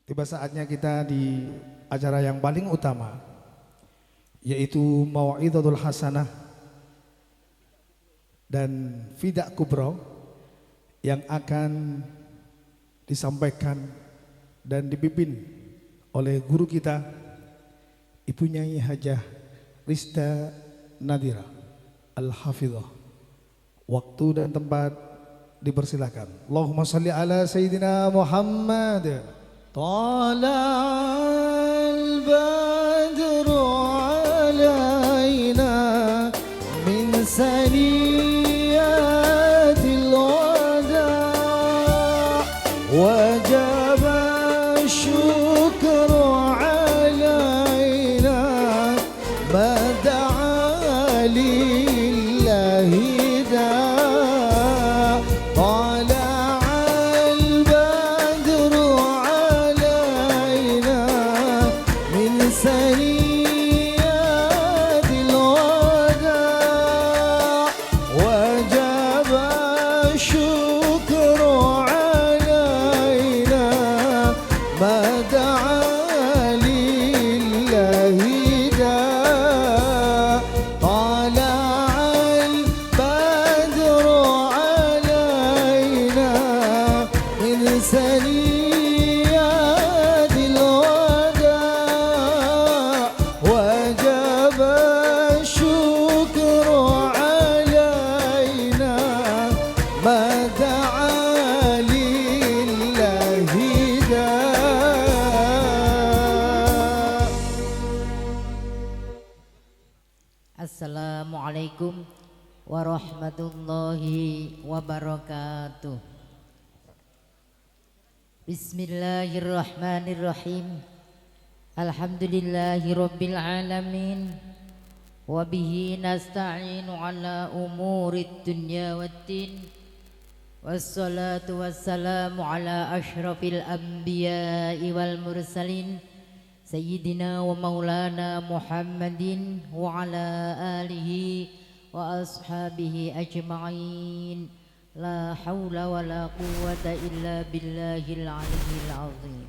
Tiba saatnya kita di acara yang paling utama, yaitu Mau'izatul Hasanah dan Fidak Kubro yang akan disampaikan dan dipimpin oleh guru kita, Ibu Nyai Hajah Rista Nadira Al-Hafidhah. Waktu dan tempat dipersilakan. Allahumma salli ala Sayyidina Muhammad. Tala'al badru alaina min saniyatil wada' wajaba syukru alaina mada'a lillahi da' tala'al badru alaina min saniyatil wada' wajaba syukru alaina mada'a lillahi da' tala'al badru alaina min saniyatil wada' wajaba syukru alaina mada'a lillahi da'. Assalamualaikum warahmatullahi wabarakatuh. Bismillahirrahmanirrahim. Alhamdulillahi rabbil alamin. Wabihi nasta'inu ala umurid dunya waddin. Wassalatu wassalamu ala ashrafil anbiya'i wal mursalin Sayyidina wa maulana Muhammadin wa ala alihi wa ashabihi ajma'in. La hawla wa la quwwata illa billahil aliyyil azim.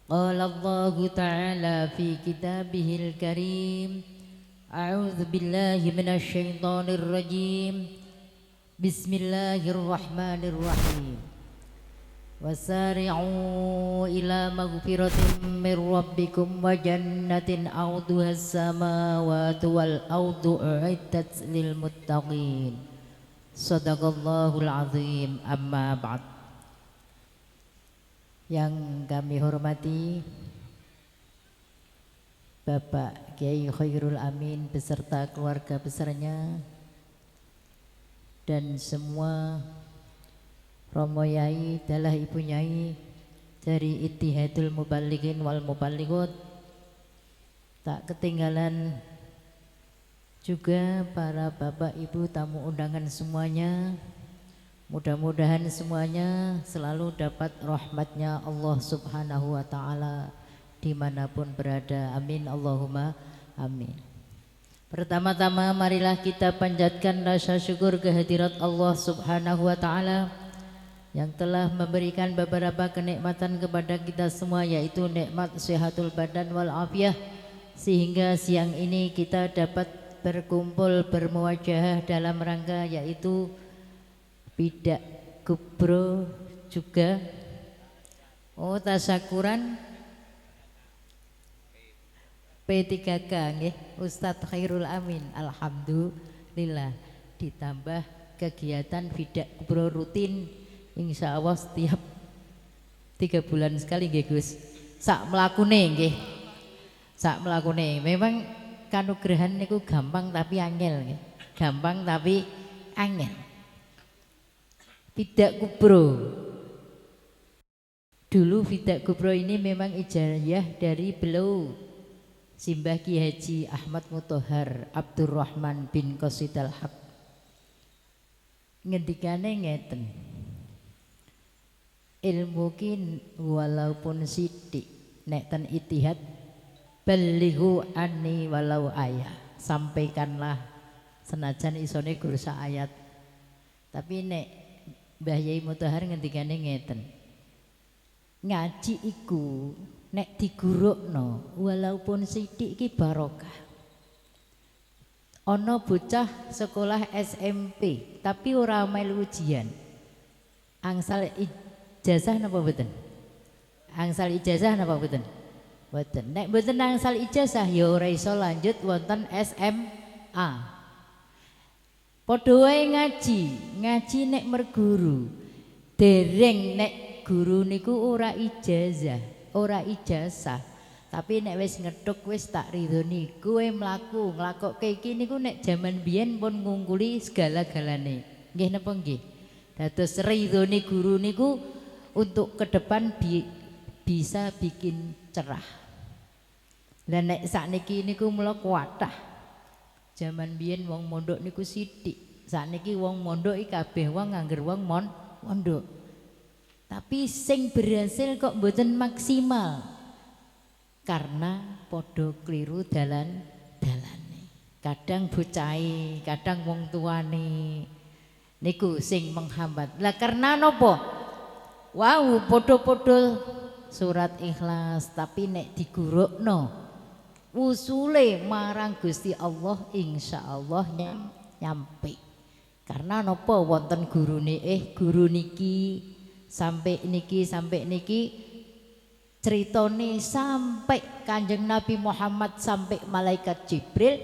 Qala Allahu ta'ala fi kitabihil karim. A'udzu billahi minasy syaithanir rajim. Bismillahirrahmanirrahim. Wasari'u ila maghfiratin min rabbikum wa jannatin 'arduha as-samawati wal ardu u'iddat lil muttaqin. Shadaqallahul azim. Amma ba'd. Yang kami hormati Bapak Kiai Khairul Amin beserta keluarga besarnya dan semua Romo Yai adalah Ibu Nyai dari Ittihadul Muballighin wal Muballighot. Tak ketinggalan juga para bapak ibu tamu undangan semuanya. Mudah-mudahan semuanya selalu dapat rahmatnya Allah subhanahu wa ta'ala dimanapun berada. Amin Allahumma amin. Pertama-tama marilah kita panjatkan rasa syukur kehadirat Allah subhanahu wa ta'ala yang telah memberikan beberapa kenikmatan kepada kita semua, yaitu nikmat sehatul badan wal afiyah, sehingga siang ini kita dapat berkumpul bermuajahah dalam rangka yaitu Fidak Kubro juga tasyakuran P3K nggih Ustadz Khairul Amin. Alhamdulillah ditambah kegiatan Fidak Kubro rutin insya Allah setiap 3 bulan sekali nggih Gus. Sak mlakune nggih. Sak mlakune. Memang kanugrahan niku gampang tapi angel nggih. Gampang tapi angel. Fidak Kubro. Dulu Fidak Kubro ini memang ijazah dari beliau Simbah Ki Haji Ahmad Muthohar Abdurrahman bin Qasidal Haq. Ngendikane ngeten. Ilmu kin walaupun sithik nek ten itihad balighu anni walau ayat, sampaikanlah senajan isone guru ayat. Tapi nek Mbah Yai Muthohar ngendikane ngeten. ngaji iku nek digurukno walaupun sithik iki barokah. Ana bocah sekolah SMP tapi ora melu ujian. Angsal ijazah napa mboten? Angsal ijazah napa mboten? Mboten. Nek mboten angsal ijazah ya ora iso lanjut wonten SMA. Padha wae ngaji nek merguru. Dereng nek guru niku ora ijazah. Tapi nek wis ngethuk wis tak ridhoni kowe mlaku nglakokke iki niku nek jaman biyen pun ngungkuli segala-galane. Nggih napa nggih? Dados ridhoni guru niku untuk ke depan bisa bikin cerah. Lah nek sakniki niku mula kuatah. Jaman biyen wong mondok niku sithik. Sakniki wong mondok iki kabeh wong ngangger wong mondok. Tapi sing berhasil kok mboten maksimal. Karena podo keliru dalane. Kadang bocai, kadang wong tuane niku sing menghambat. Lah karena napa? Wow, podo-podo surat Ikhlas tapi nek digurukno usule marang Gusti Allah insyaallah nyampe. Karena napa wonten gurune guru niki sampai niki ceritane sampai Kanjeng Nabi Muhammad sampai malaikat Jibril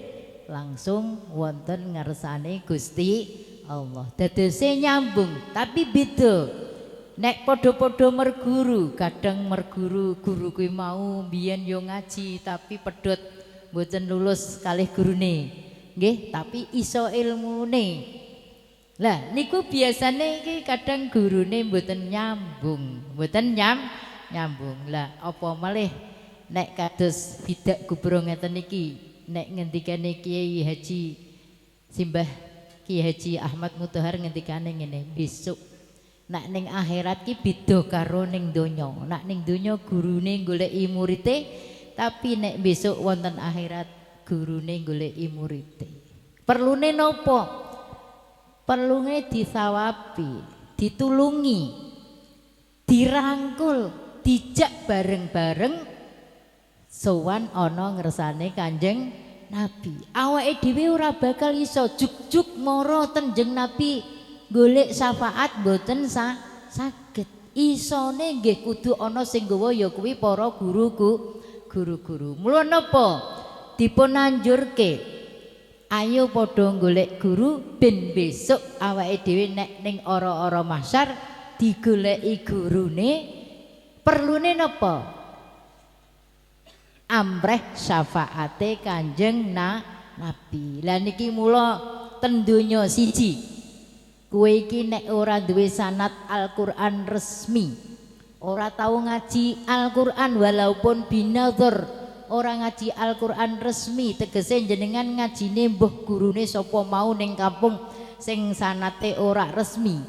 langsung wonten ngarsane Gusti Allah. Dadose nyambung tapi beda. Nek podo-podo merguru, kadang merguru guru kuwi mau biyen yo ngaji tapi pedhot mboten lulus kalih gurune. Nggih, tapi iso ilmune. Lah niku biasane iki kadang gurune mboten nyambung, nyambung. Lah apa malih nek kados bidak gubro ngeten iki nek ngendikane Kiai Haji Simbah Kiai Haji Ahmad Mutahar ngendikane ngene, besok nak ning akhirat ki beda karo ning donya. Nak ning donya gurune goleki murite, tapi nek besok wonten akhirat gurune goleki murite. Perlune napa? Perlune disawabi, ditulungi, dirangkul, dijak bareng-bareng sowan ana ngersane Kanjeng Nabi. Awake dhewe ora bakal iso juk-juk mara tenjeng Nabi golek syafaat mboten saged. Isone nggih kudu ana sing nggawa ya kuwi para guru-guru. Mula napa dipun anjurke ayo padha golek guru ben besok awake dhewe nek ning ora-ora mahsyar digoleki gurune. Perlune napa? Amreh syafaate Kanjeng Nabi. Lah niki mula ten donya siji kowe iki nek ora duwe sanad Al-Qur'an resmi, ora tau ngaji Al-Qur'an walaupun binadzar, ora ngaji Al-Qur'an resmi, tegese jenengan ngajine mbuh gurune sapa mau ning kampung sing sanate ora resmi,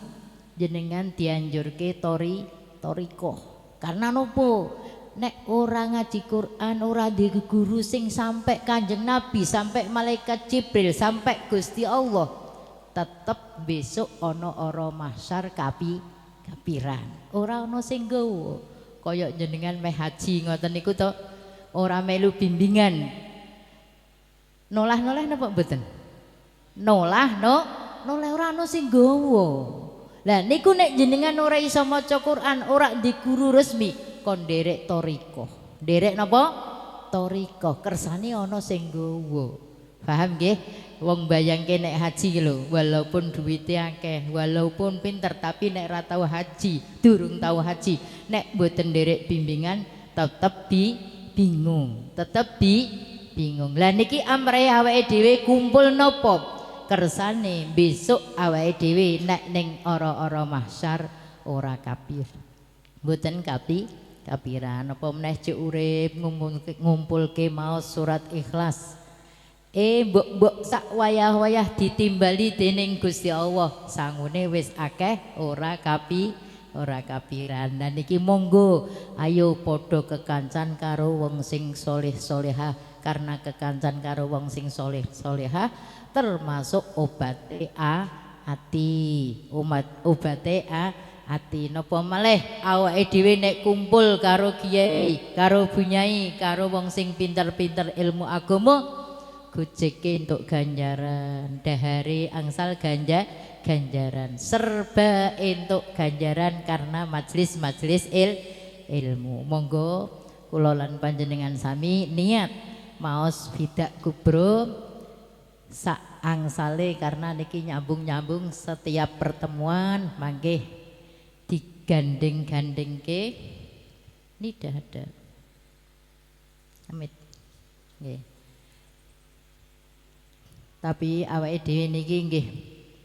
jenengan dianjurke torikoh. Karena nopo? Nek ora ngaji Quran, ora di guru sing sampai Kanjeng Nabi, sampai malaikat Jibril, sampai Gusti Allah, tetep besok ana ora mahsyar kapiran. Ora ana sing nggawa. Kaya jenengan meh haji ngoten niku to, ora melu bimbingan. Nolah-nolah napa mboten? Nolah ora ana sing nggawa. Lah niku nek jenengan ora iso maca Quran, ora di guru resmi, kon nderek toriko. Nderek napa? Toriko. Kersane ana sing nggawa. Paham nggih? Wong bayangke nek haji lho, walaupun duwite akeh, walaupun pinter, tapi nek ora tau haji, durung tau haji, nek mboten nderek bimbingan tetep bingung. Lah niki amre awake dhewe kumpul napa? Kersane besok awake dhewe nek ning ora-ora mahsyar ora kapir. Mboten kapiran apa meneh cek urip ngumpulke maos surat Ikhlas. Mbok sak wayah-wayah ditimbali dening Gusti Allah, sangune wis akeh ora kapiran. Nah niki monggo ayo padha kekancan karo wong sing soleh-solehah, karena kekancan karo wong sing soleh-solehah termasuk obate ati. ati napa malih awake dhewe nek kumpul karo kiai, karo bunyai, karo wong sing pinter-pinter ilmu agama gojeke entuk ganjaran, dahare angsal ganjaran, serba entuk ganjaran karena majelis-majelis ilmu. Monggo kula lan panjenengan sami niat maos bidak kubro sak angsale karena niki nyambung-nyambung setiap pertemuan mangke digandeng-gandengke nidada. Amit. Nggih. Tapi awake dhewe niki nggih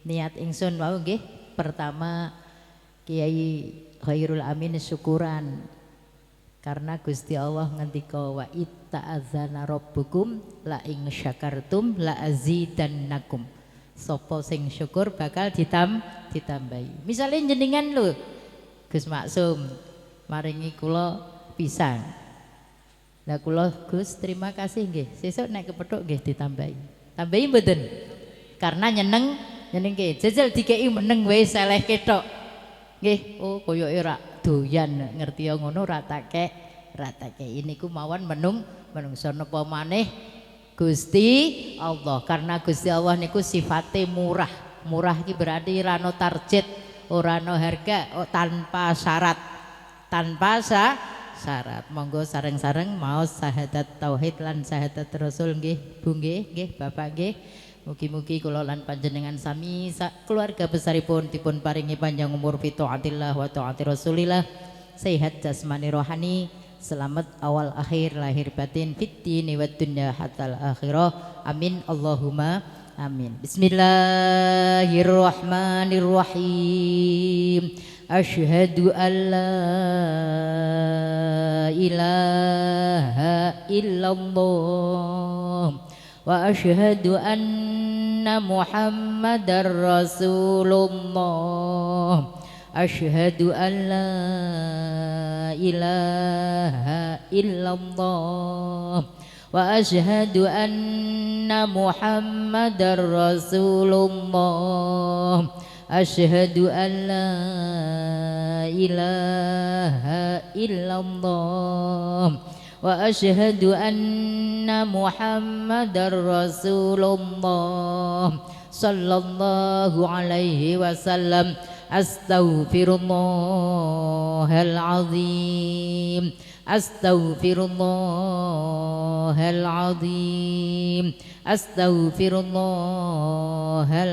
niat ingsun wau nggih pertama Kiai Khairul Amin syukuran karena Gusti Allah ngendika wa itta'adzana rabbukum la ing syakartum la azidannakum. Sapa sing syukur bakal ditambahi. Misalnya jenengan lho Gus Maksum maringi kula pisang. Lah kula Gus terima kasih nggih. Sesuk nek kepethuk nggih ditambahi. Tambahi mboten? Karena nyenengke. Jajal dikeki meneng wae seleh ketok. Nggih, oh koyoke ora doyan ngerti ya ngono ratake ini ku mawon menungso napa maneh Gusti Allah karena Gusti Allah niku sifate murah iki berarti ora ana target ora ana harga tanpa syarat monggo sareng-sareng maos syahadat tauhid lan syahadat rasul nggih Bu nggih Bapak nggih mugi-mugi kula lan panjenengan sami keluarga besaripun dipun paringi panjang umur fi taatillah wa taati Rasulillah, sehat jasmani rohani, selamat awal akhir lahir batin fid dini wad dunya hatal akhirah. Amin Allahumma amin. Bismillahirrahmanirrahim. Asyhadu an la ilaha illallah wa asyhadu anna Muhammadar Rasulullah. Asyhadu an la ilaha illallah wa asyhadu anna Muhammadar Rasulullah. Asyhadu an la ilaha illallah wa asyhadu anna Muhammadar Rasulullah sallallahu alaihi wasallam. Astaghfirullahal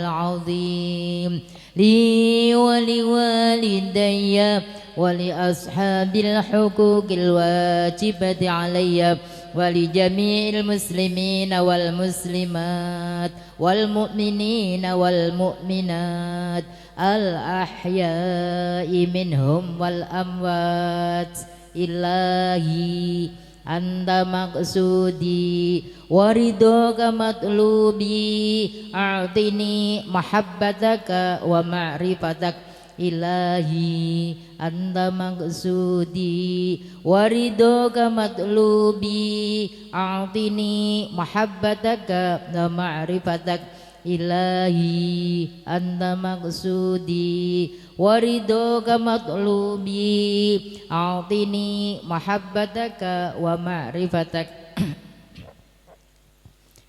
azim li wa li walidayya wa li ashabil huquqil wajibati alayya wa li jami'il muslimina wal muslimat wal mu'minina wal mu'minat al ahya'i minhum wal amwat. Ilahi anta maqsudi waridhoka matlubi a'tini mahabbataka wa ma'rifatak. Ilahi anta maqsudi waridhoka matlubi a'tini mahabbataka wa ma'rifatak. Ilahi anta maqsudi waridhoka matlubi a'tini mahabbataka wa ma'rifatak.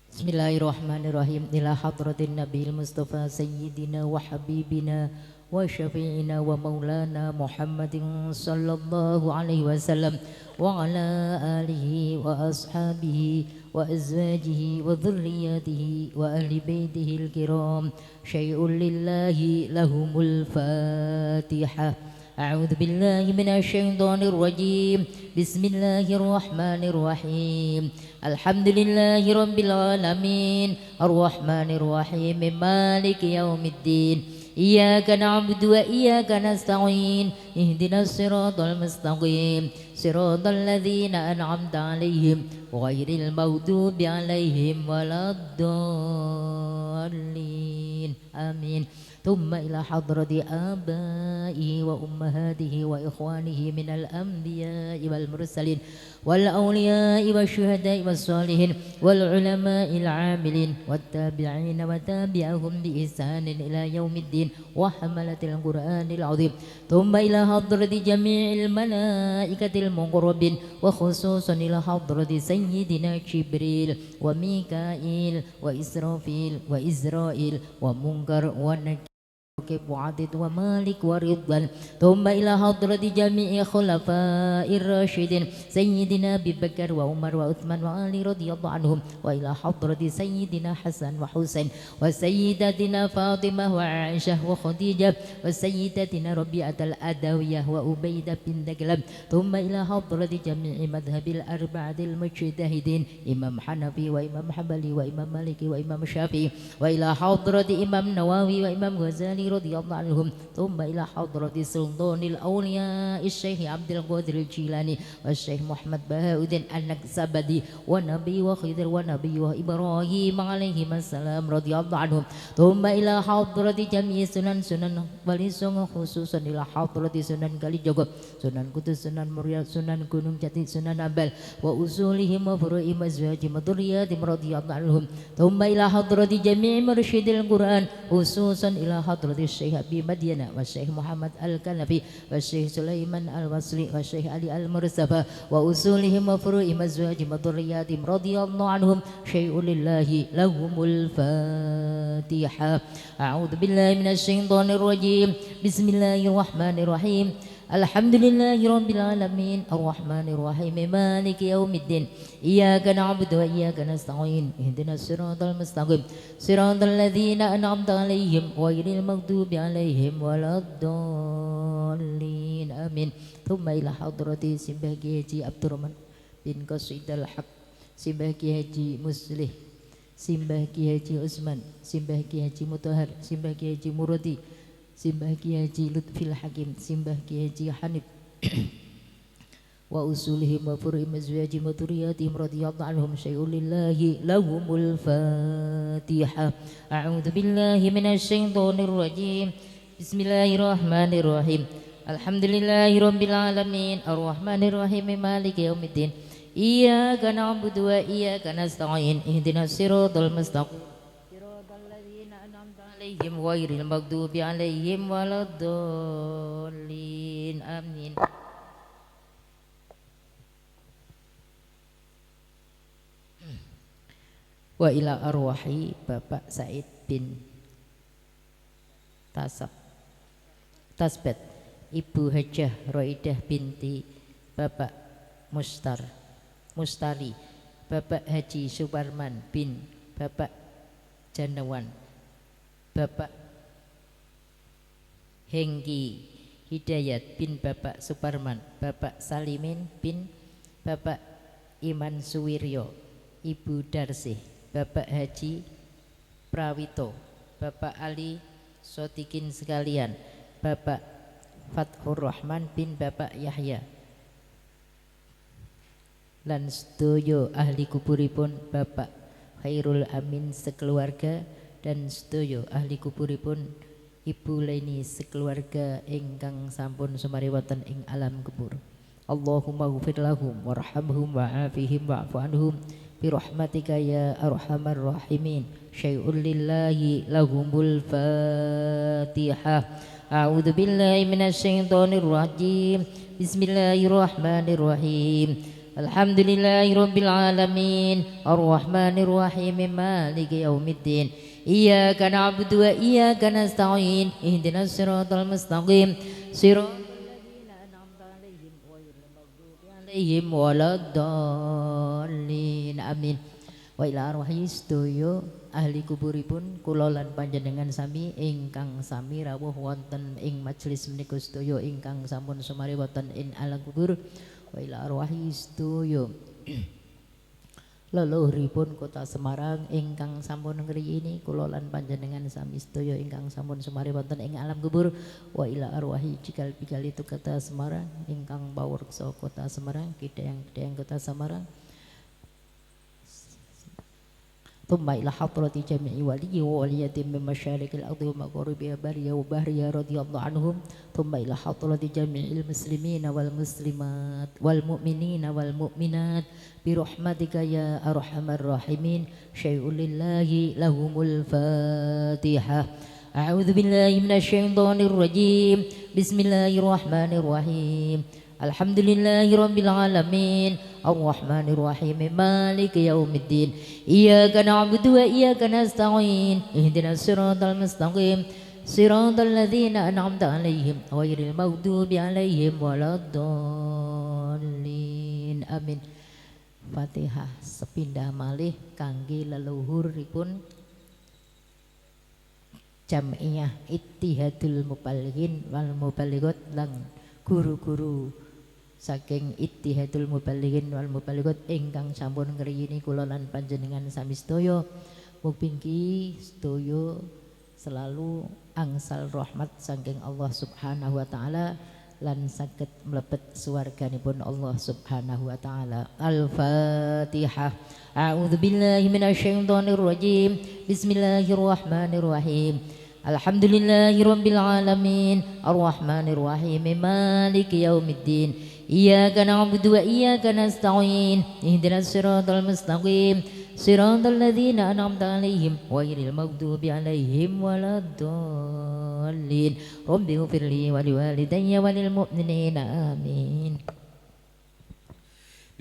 Bismillahirrahmanirrahim. Ila hadratin Nabil Mustafa Sayyidina wa Habibina wa syafi'ina wa maulana Muhammadin sallallahu alaihi wasallam wa ala alihi wa ashabihi wa azwajihi wa dhurriyyatihi wa ahli baitihi al-kiram. Syai'un lillahi lahumul Fatihah. A'udzu billahi minasyaitonir rajim. Bismillahirrahmanirrahim. Alhamdulillahi rabbil alamin. Arrahmanir rahim. Maliki yaumiddin. Iyyaka na'budu wa iyyaka nasta'in. Ihdinas siratal mustaqim. Siratal ladzina an'amta 'alaihim ghairil maghdubi 'alaihim waladdallin. Amin. ثم إلى حضرة آبائه وأمهاته وإخوانه من الأنبياء والمرسلين والأولياء والشهداء والصالحين والعلماء العاملين والتابعين وتابعهم بإحسان إلى يوم الدين وحملة القرآن العظيم ثم إلى حضرة جميع الملائكة المقربين وخصوصا إلى حضرة سيدنا جبريل وميكائيل وإسرافيل وإزرائيل ومنكر ونكير وعدد ومالك ورضوان ثم إلى حضرة جميع خلفاء الراشدين سيدنا أبي بكر وعمر وعثمان وعلي رضي الله عنهم وإلى حضرة سيدنا حسن وحسين وسيدتنا فاطمة وعائشة وخديجة وسيدتنا ربيعة الأدوية وأبيدة بنت كلاب ثم إلى حضرة جميع مذهب الأربعة المجتهدين إمام حنفي وإمام حنبلي وإمام مالكي وإمام الشافعي وإلى حضرة إمام نووي وإمام غزالي رضي الله عنهم ثم إلى حضرة سلطان الأولياء الشيخ عبد القادر الجيلاني والشيخ محمد بهاء الدين النكسبدي ونبي وخضر ونبي إبراهيم عليهما السلام رضي الله عنهم ثم إلى حضرة جميع سنن ولسون خصوصا إلى حضرة سنن كاليجوغو سنن قدس سنن مريم سنن gunung jati سنن أبل وأصولهم وفروعهم وأزواجهم وذرياتهم رضي الله عنهم ثم إلى حضرة جميع مرشد القرآن خصوصا إلى حضرة الشيخ أبي مدينة والشيخ محمد الكنفي والشيخ سليمان الوصلي والشيخ علي المرتضى وأصولهم وفروعهم وأزواجهم وذرياتهم رضي الله عنهم شيء لله لهم الفاتحة أعوذ بالله من الشيطان الرجيم بسم الله الرحمن الرحيم الحمد لله رب العالمين الرحمن الرحيم مالك يوم الدين إياك نعبد وإياك نستعين اهدنا الصراط المستقيم صراط الذين أنعمت عليهم غير المغضوب عليهم ولا الضالين آمين ثم إلى حضرة Simbah Kiai Haji Abdurrahman bin Qasidul Haq Simbah Kiai Haji Muslih Simbah Kiai Haji Usman Simbah Kiai Haji Mutahar Simbah Kiai Haji Muradi Simbah Kiai Haji Lutfil Hakim Simbah Kiai Haji Hanif wa usulihim wa furu'im azwajihim wa dhurriyyatihim radhiyallahu anhum syai'un lillahi lahumul fatihah a'udzu billahi minasy syaithanir rajim bismillahirrahmanirrahim alhamdulillahi rabbil alamin arrahmanir rahim maliki yaumiddin iyyaka na'budu wa iyyaka nasta'in ihdinas siratal mustaqim عليهم غير المغضوب عليهم ولا الضالين آمين wa ila arwahi Bapak Said bin Tasbet Ibu Hajah Roidah binti Bapak Mustari Bapak Haji Suparman bin Bapak Janawan Bapak Hengki Hidayat bin Bapak Suparman Bapak Salimin bin Bapak Iman Suwiryo Ibu Darsih Bapak Haji Prawito Bapak Ali Sotikin sekalian Bapak Fathur Rahman bin Bapak Yahya lan sedoyo ahli kuburipun Bapak Khairul Amin sekeluarga dan sedoyo ahli kuburipun Ibu Leni sekeluarga ingkang sampun sumari wonten ing alam kubur. Allahumma ghfir lahum warhamhum wa'afihim wa'fu anhum bi rahmatika ya arhamar rahimin. Syai'un lillahi lahumul fatihah. A'udzu billahi minasy syaithanir rajim. Bismillahirrahmanirrahim. Alhamdulillahirabbil alamin arrahmanir rahim maliki yaumiddin. Iyyaka na'budu wa iyyaka nasta'in ihdinas siratal mustaqim siratal ladzina an'amta 'alaihim ghairil maghdubi 'alaihim waladdallin amin. Wa ila arwahi sedaya ahli kuburipun kula lan panjenengan sami ingkang sami rawuh wonten ing majelis menika sedaya ingkang sampun sumari wonten ing alam kubur. Wa ila arwahi sedaya leluhuripun Kota Semarang ingkang sampun ngriini kula lan panjenengan sami sedaya ingkang sampun sumari wonten ing alam kubur. Wa ila arwahi cikal pikal itu Kota Semarang ingkang pawurksa Kota Semarang kidayang-kidayang Kota Semarang ثم إلى حضرة جميع ولي وولية من مشارق الأرض ومغاربها بريا وبحرها رضي الله عنهم ثم إلى حضرة جميع المسلمين والمسلمات والمؤمنين والمؤمنات برحمتك يا أرحم الراحمين شيء لله لهم الفاتحة أعوذ بالله من الشيطان الرجيم بسم الله الرحمن الرحيم الحمد لله رب العالمين الرحمن الرحيم مالك يوم الدين إياك نعبد وإياك نستعين اهدنا الصراط المستقيم صراط الذين أنعمت عليهم غير المغضوب عليهم ولا الضالين amin. Fatihah sepindah malih kangge leluhuripun Jam'iyah Ittihadul Mubalighin wal Mubalighat lan guru-guru saking Ittihadul Mubalighin wal Mubalighat ingkang sampun ngriyini kula lan panjenengan sami sedaya mugi sedaya selalu angsal rahmat saking Allah Subhanahu wa taala lan saged mlebet swarganipun Allah Subhanahu wa taala. Al-Fatihah. A'udzu billahi minasyaitonir rajim. Bismillahirrahmanirrahim. Alhamdulillahi rabbil alamin. Arrahmanir rahim. Maliki yaumiddin. Iyyaka na'budu wa iyyaka nasta'in. Ihdinas siratal mustaqim. Siratal ladzina an'amta 'alaihim ghairil maghdubi 'alaihim waladdallin. Rabbi ighfirli wa liwalidayya wa lil mu'minina amin.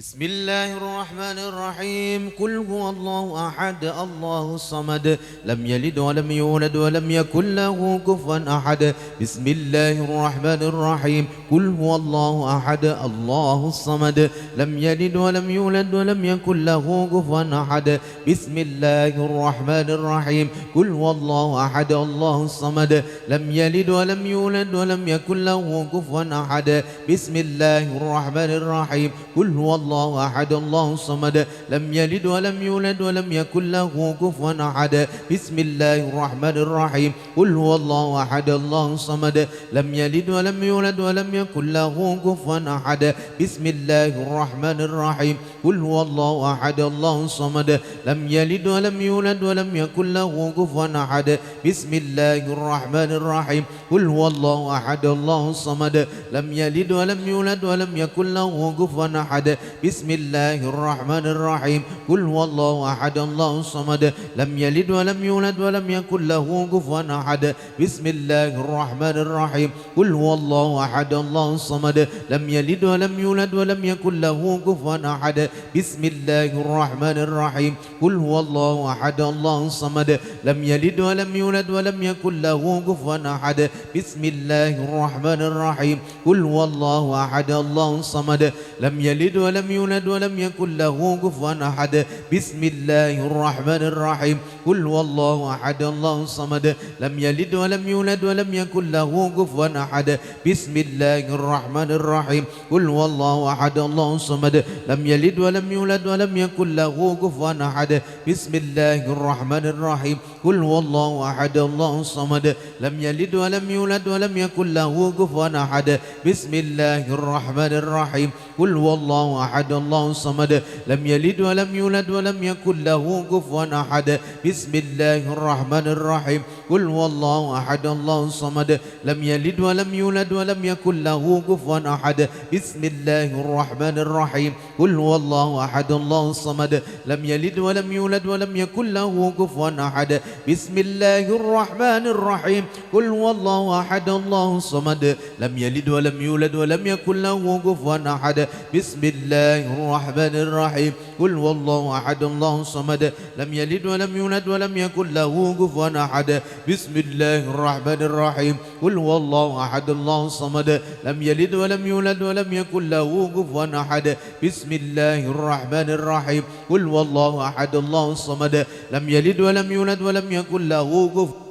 بسم الله الرحمن الرحيم قل هو الله أحد الله الصمد لم يلد ولم يولد ولم يكن له كفوا أحد بسم الله الرحمن الرحيم قل هو الله أحد الله الصمد لم يلد ولم يولد ولم يكن له كفوا أحد بسم الله الرحمن الرحيم قل هو الله أحد الله الصمد لم يلد ولم يولد ولم يكن له كفوا أحد بسم الله الرحمن الرحيم قل هو الله أحد الله الصمد لم يلد ولم يولد ولم يكن له كفوا أحد بسم الله الرحمن الرحيم قل هو الله أحد الله الصمد لم يلد ولم يولد ولم يكن له كفوا أحد بسم الله الرحمن الرحيم قل هو الله أحد الله الصمد لم يلد ولم يولد ولم يكن له كفوا أحد بسم الله الرحمن الرحيم قل هو الله أحد الله الصمد لم يلد ولم يولد ولم يكن له كفوا أحد بسم الله الرحمن الرحيم قل هو الله أحد الله الصمد لم يلد ولم يولد ولم يكن له كفوا أحد بسم الله الرحمن الرحيم قل هو الله أحد الله الصمد لم يلد ولم يولد ولم يكن له كفوا أحد بسم الله الرحمن الرحيم قل هو الله أحد الله الصمد لم يلد ولم يولد ولم يكن له كفوا أحد بسم الله الرحمن الرحيم قل هو الله أحد الله الصمد لم يلد ولم يولد ولم يكن له كفوا أحد بسم الله الرحمن الرحيم قل هو الله أحد الله الصمد لم يلد ولم يولد ولم يكن له كفوا أحد بسم الله الرحمن الرحيم قل هو الله أحد الله الصمد لم يلد ولم يولد ولم يكن له كفوا أحد بسم الله الرحمن الرحيم قل هو الله أحد الله الصمد لم يلد ولم يولد ولم يكن له كفوا أحد بسم الله الرحمن الرحيم قل هو الله أحد الله الصمد لم يلد ولم يولد ولم يكن له كفوا أحد بسم الله الرحمن الرحيم قل هو الله أحد الله الصمد لم يلد ولم يولد ولم يكن له كفوا أحد بسم الله الرحمن الرحيم قل هو الله أحد الله الصمد لم يلد ولم يولد ولم يكن له كفوا أحد بسم الله الرحمن الرحيم قل هو الله أحد الله الصمد لم يلد ولم يولد ولم يكن له كفوا أحد بسم الله الرحمن الرحيم قل هو الله أحد الله الصمد لم يلد ولم يولد ولم يكن له كفوا أحد بسم الله الرحمن الرحيم قل هو الله أحد الله الصمد لم يلد ولم يولد ولم يكن له كفوا أحد بسم الله الرحمن الرحيم قل هو الله أحد الله الصمد لم يلد ولم يولد ولم يكن له كفوا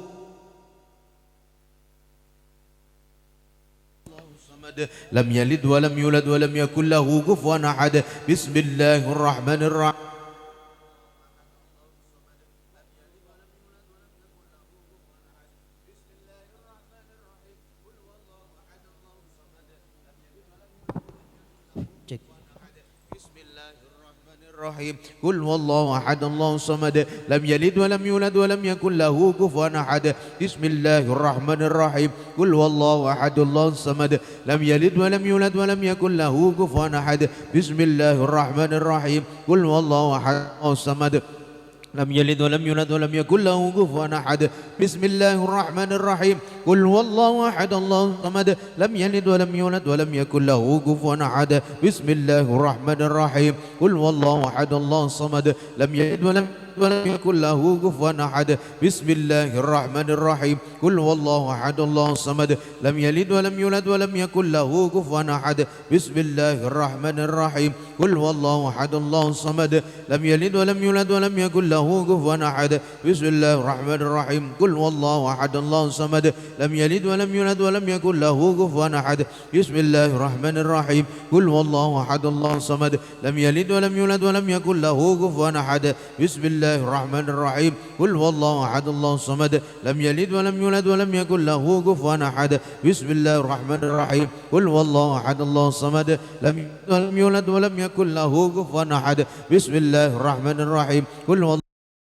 لم يلد ولم يولد ولم يكن له كفوا أحد بسم الله الرحمن الرحيم الرحيم قل هو الله أحد الله الصمد لم يلد ولم يولد ولم يكن له كفوا أحد بسم الله الرحمن الرحيم قل هو الله أحد الله الصمد لم يلد ولم يولد ولم يكن له كفوا أحد بسم الله الرحمن الرحيم قل هو الله أحد الله الصمد لم يلد ولم يولد ولم يكن له كفوا أحد بسم الله الرحمن الرحيم قل هو الله أحد الله الصمد لم يلد ولم يولد ولم يكن له كفوا أحد بسم الله الرحمن الرحيم قل هو الله أحد الله الصمد لم يلد ولم يكن له كفوا أحد بسم الله الرحمن الرحيم قل هو الله أحد الله الصمد لم يلد ولم يولد ولم يكن له كفوا أحد بسم الله الرحمن الرحيم قل هو الله أحد الله الصمد لم يلد ولم يولد ولم يكن له كفوا أحد بسم الله الرحمن الرحيم قل هو الله أحد الله الصمد لم يلد ولم يولد ولم يكن له كفوا أحد بسم الله الرحمن الرحيم قل هو الله أحد الله الصمد لم يلد ولم يولد ولم يكن له كفوا أحد بسم الله الرحمن الرحيم قل هو الله أحد الله الصمد لم يلد ولم يولد ولم يكن له كفوا أحد بسم الله الرحمن الرحيم قل هو الله أحد الله الصمد لم يلد ولم يولد ولم يكن له كفوا أحد بسم الله الرحمن الرحيم قل هو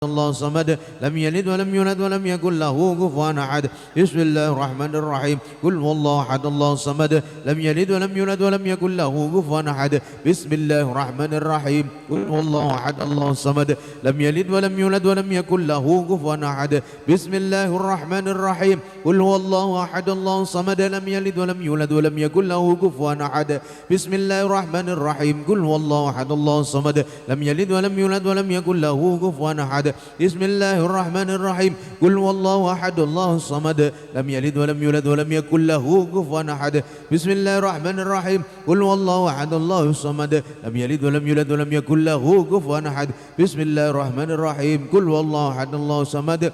الله الصمد لم يلد ولم يولد ولم يكن له كفوا أحد بسم الله الرحمن الرحيم قل هو الله أحد الله الصمد لم يلد ولم يولد ولم يكن له كفوا أحد بسم الله الرحمن الرحيم قل هو الله أحد الله الصمد لم يلد ولم يولد ولم يكن له كفوا أحد بسم الله الرحمن الرحيم قل هو الله أحد الله الصمد لم يلد ولم يولد ولم يكن له كفوا أحد بسم الله الرحمن الرحيم قل هو الله أحد الله الصمد لم يلد ولم يولد ولم يكن له كفوا أحد بسم الله الرحمن الرحيم قل هو الله أحد الله الصمد لم يلد ولم يولد ولم يكن له كفوا أحد بسم الله الرحمن الرحيم قل هو الله أحد الله الصمد لم يلد ولم يولد ولم يكن له كفوا أحد بسم الله الرحمن الرحيم قل هو الله أحد الله الصمد لم يلد ولم يولد ولم يكن له كفوا أحد بسم الله الرحمن الرحيم قل هو الله أحد الله الصمد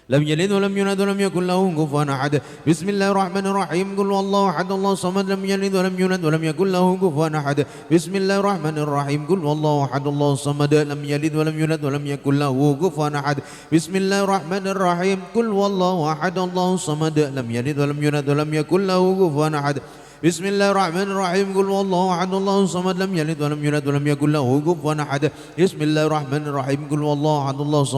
لم يلد ولم يولد ولم يكن له كفوا أحد بسم الله الرحمن الرحيم قل هو الله أحد الله الصمد لم يلد ولم يولد ولم يكن له كفوا أحد بسم الله الرحمن الرحيم قل هو الله أحد الله الصمد لم يلد ولم يولد ولم يكن له كفوا أحد بسم الله الرحمن الرحيم قل هو الله أحد الله الصمد لم يلد ولم يولد ولم يكن له كفوا أحد بسم الله الرحمن الرحيم قل هو الله أحد الله الصمد لم يلد ولم يولد ولم يكن له كفوا أحد بسم الله الرحمن الرحيم قل هو الله أحد الله الصمد لم يلد ولم يولد ولم يكن له كفوا أحد بسم الله الرحمن الرحيم قل هو الله أحد الله الصمد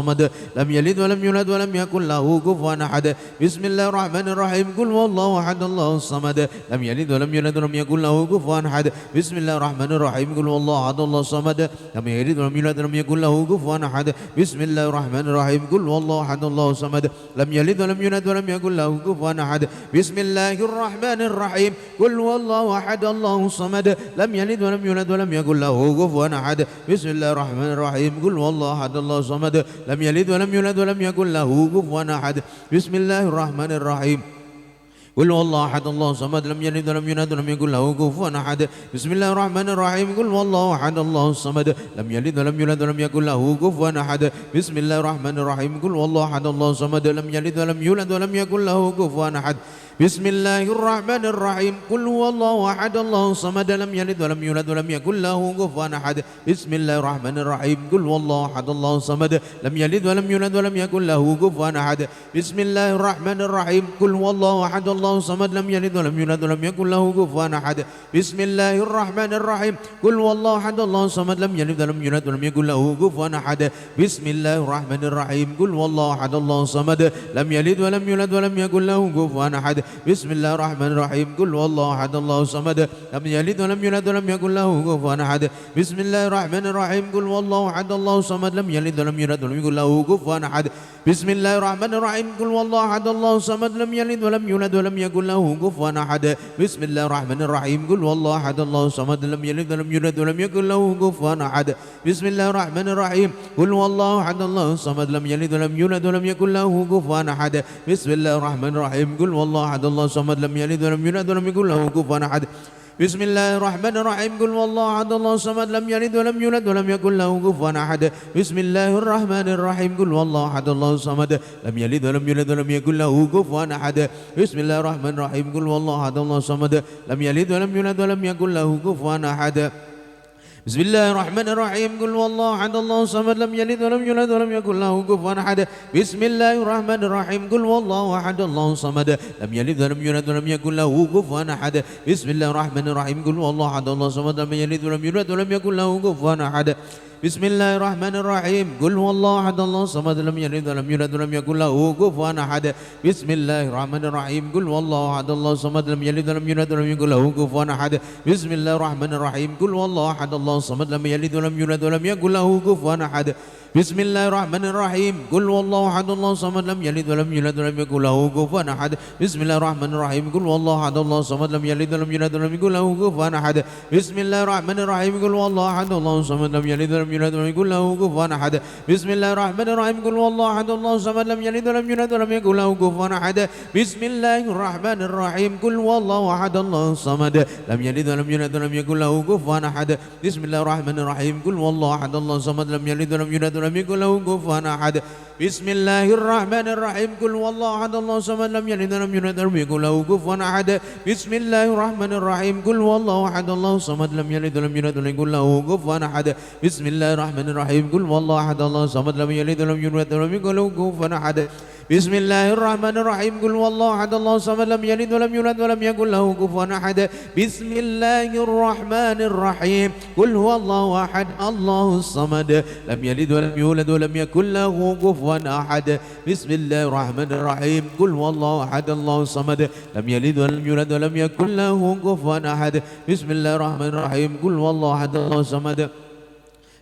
لم يلد ولم يولد ولم يكن له كفوا أحد بسم الله الرحمن الرحيم قل هو الله أحد الله الصمد لم يلد ولم يولد ولم يكن له كفوا أحد بسم الله الرحمن الرحيم قل هو الله أحد الله الصمد لم يلد ولم يولد ولم يكن له كفوا أحد بسم الله الرحمن الرحيم قل هو الله أحد الله الصمد لم يلد ولم يولد ولم يكن له كفوا أحد بسم الله الرحمن الرحيم قل هو الله أحد الله الصمد لم يلد ولم يولد ولم يكن له كفوا أحد بسم الله الرحمن الرحيم قل هو الله أحد الله الصمد لم يلد ولم يولد ولم يكن له كفوا أحد بسم الله الرحمن الرحيم قل هو الله أحد الله الصمد لم يلد ولم يولد ولم يكن له كفوا أحد بسم الله الرحمن الرحيم قل هو الله أحد الله الصمد لم يلد ولم يولد ولم يكن له كفوا أحد بسم الله الرحمن الرحيم قل هو الله أحد الله الصمد لم يلد ولم يولد ولم يكن له كفوا أحد بسم الله الرحمن الرحيم قل هو الله أحد الله الصمد لم يلد ولم يولد ولم يكن له كفوا أحد بسم الله الرحمن الرحيم قل هو الله أحد الله الصمد لم يلد ولم يولد ولم يكن له كفوا أحد بسم الله الرحمن الرحيم قل هو الله أحد الله الصمد لم يلد ولم يولد ولم يكن له كفوا أحد بسم الله الرحمن الرحيم قل هو الله أحد الله الصمد لم يلد ولم يولد ولم يكن له كفوا أحد بسم الله الرحمن الرحيم قل هو الله أحد الله الصمد لم يلد ولم يولد ولم يكن له كفوا أحد بسم الله الرحمن الرحيم قل هو الله أحد الله الصمد لم يلد ولم يولد ولم يكن له كفوا أحد بسم الله الرحمن الرحيم قل هو الله أحد الله الصمد لم يلد ولم يولد ولم يكن له كفوا أحد بسم الله الرحمن الرحيم قل هو الله أحد الله الصمد لم يلد ولم يولد ولم يكن له كفوا أحد بسم الله الرحمن الرحيم قل هو الله أحد الله الصمد لم يلد ولم يولد ولم يكن له كفوا أحد بسم الله الرحمن الرحيم قل هو الله أحد الله الصمد لم يلد ولم يولد ولم يكن له كفوا أحد بسم الله الرحمن الرحيم قل هو الله أحد الله الصمد لم يلد ولم يولد ولم يكن له كفوا أحد بسم الله الرحمن الرحيم قل هو الله أحد الله الصمد لم يلد ولم يولد ولم يكن له كفوا أحد بسم الله الرحمن الرحيم قل هو الله أحد الله الصمد لم يلد ولم يولد ولم يكن له كفوا أحد بسم الله الرحمن الرحيم قل هو الله أحد الله الصمد لم يلد ولم يولد ولم يكن له كفوا أحد بسم الله الرحمن الرحيم قل هو الله أحد الله الصمد لم يلد ولم يولد ولم يكن له كفوا أحد بسم الله الرحمن الرحيم قل هو الله أحد الله الصمد لم يلد ولم يولد ولم يكن له كفوا أحد بسم الله الرحمن الرحيم قل هو الله أحد الله الصمد لم يلد ولم يولد ولم يكن له كفوا أحد بسم الله الرحمن الرحيم قل هو الله أحد الله الصمد لم يلد ولم يولد ولم يكن له كفوا أحد بسم الله الرحمن الرحيم قل هو الله أحد الله الصمد لم يلد ولم يولد ولم يكن له كفوا أحد بسم الله الرحمن الرحيم قل هو الله أحد الله الصمد لم يلد ولم يولد ولم يكن له كفوا أحد بسم الله الرحمن الرحيم قل هو الله أحد الله الصمد لم يلد ولم يولد ولم يكن له كفوا أحد بسم الله الرحمن الرحيم قل هو الله أحد الله الصمد لم يلد ولم يولد ولم يكن له كفوا أحد بسم الله الرحمن الرحيم قل هو الله أحد الله الصمد لم يلد ولم يولد ولم يكن له كفوا أحد بسم الله الرحمن الرحيم قل هو الله أحد الله الصمد لم يلد ولم يولد ولم يكن له كفوا أحد بسم الله الرحمن الرحيم قل هو الله أحد الله الصمد لم يلد ولم يولد ولم يكن له كفوا أحد بسم الله الرحمن الرحيم قل هو الله أحد الله الصمد لم يلد ولم يولد ولم يكن له كفوا أحد بسم الله الرحمن الرحيم قل هو الله أحد الله الصمد لم يلد ولم يولد ولم يكن له كفوا أحد بسم الله الرحمن الرحيم قل هو الله أحد الله الصمد لم يلد ولم يولد ولم يكن له كفوا أحد بسم الله الرحمن الرحيم قل هو الله أحد الله الصمد لم يلد ولم يولد ولم يكن له كفوا أحد بسم الله الرحمن الرحيم قل هو الله أحد الله الصمد لم يلد ولم يولد ولم يكن له كفوا أحد بسم الله الرحمن الرحيم قل هو الله أحد الله الصمد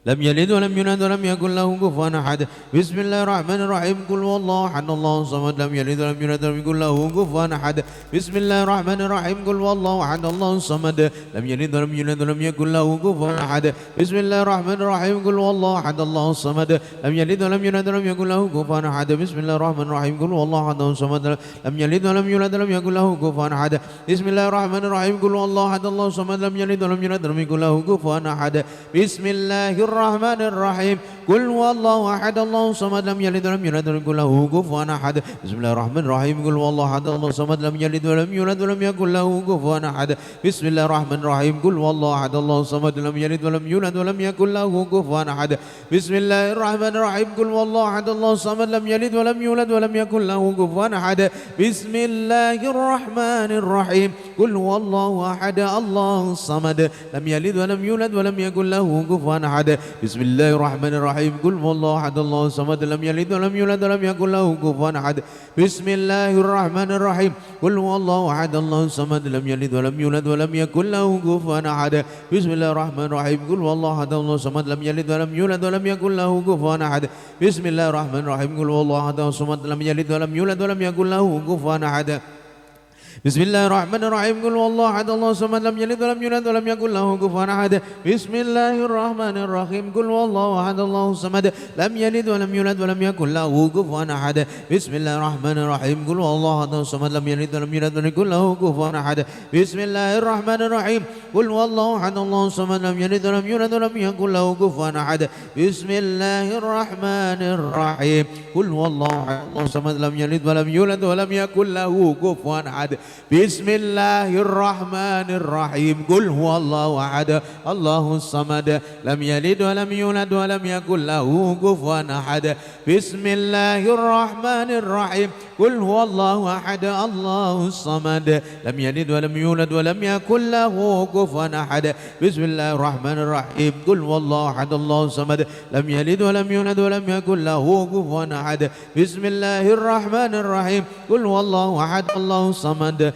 لم يلد ولم يولد ولم يكن له كفوا أحد بسم الله الرحمن الرحيم قل هو الله أحد الله الصمد لم يلد ولم يولد ولم يكن له كفوا أحد بسم الله الرحمن الرحيم قل هو الله أحد الله الصمد لم يلد ولم يولد ولم يكن له كفوا أحد بسم الله الرحمن الرحيم قل هو الله أحد الله الصمد لم يلد ولم يولد ولم يكن له كفوا أحد بسم الله الرحمن الرحيم قل هو الله أحد الله الصمد لم يلد ولم يولد ولم يكن له كفوا أحد بسم الله الرحمن الرحيم قل هو الله أحد الله الصمد لم يلد ولم يولد ولم يكن له كفوا أحد بسم الله الرحمن الرحيم قل هو الله أحد الله الصمد لم يلد ولم يولد ولم يكن له كفوا أحد بسم الله الرحمن الرحيم قل هو الله أحد الله الصمد لم يلد ولم يولد ولم يكن له كفوا أحد بسم الله الرحمن الرحيم قل هو الله أحد الله الصمد لم يلد ولم يولد ولم يكن له كفوا أحد بسم الله الرحمن الرحيم قل هو الله أحد الله الصمد لم يلد ولم يولد ولم يكن له كفوا أحد بسم الله الرحمن الرحيم قل هو الله أحد الله الصمد لم يلد ولم يولد ولم يكن له كفوا أحد بسم الله الرحمن الرحيم قل هو الله أحد الله الصمد لم يلد ولم يولد ولم يكن له كفوا أحد بسم الله الرحمن الرحيم قل هو الله أحد الله الصمد لم يلد ولم يولد ولم يكن له كفوا أحد بسم الله الرحمن الرحيم قل هو الله أحد الله الصمد لم يلد ولم يولد ولم يكن له كفوا أحد بسم الله الرحمن الرحيم قل هو الله أحد الله الصمد لم يلد ولم يولد ولم يكن له كفوا أحد بسم الله الرحمن الرحيم قل هو الله أحد الله الصمد لم يلد ولم يولد ولم يكن له كفوا أحد بسم الله الرحمن الرحيم قل هو الله أحد الله الصمد لم يلد ولم يولد ولم يكن له كفوا أحد بسم الله الرحمن الرحيم قل هو الله أحد الله الصمد لم يلد ولم يولد ولم يكن له كفوا أحد بسم الله الرحمن الرحيم قل هو الله أحد الله الصمد لم يلد ولم يولد ولم يكن له كفوا أحد بسم الله الرحمن الرحيم قل هو الله أحد الله الصمد لم يلد ولم يولد ولم يكن له كفوا أحد بسم الله الرحمن الرحيم قل هو الله أحد الله الصمد لم يلد ولم يولد ولم يكن له كفوا أحد بسم الله الرحمن الرحيم قل هو الله أحد الله الصمد لم يلد ولم يولد ولم يكن له كفوا أحد بسم الله الرحمن الرحيم قل هو الله أحد الله الصمد لم يلد ولم يولد ولم يكن له كفوا أحد بسم الله الرحمن الرحيم قل هو الله أحد الله الصمد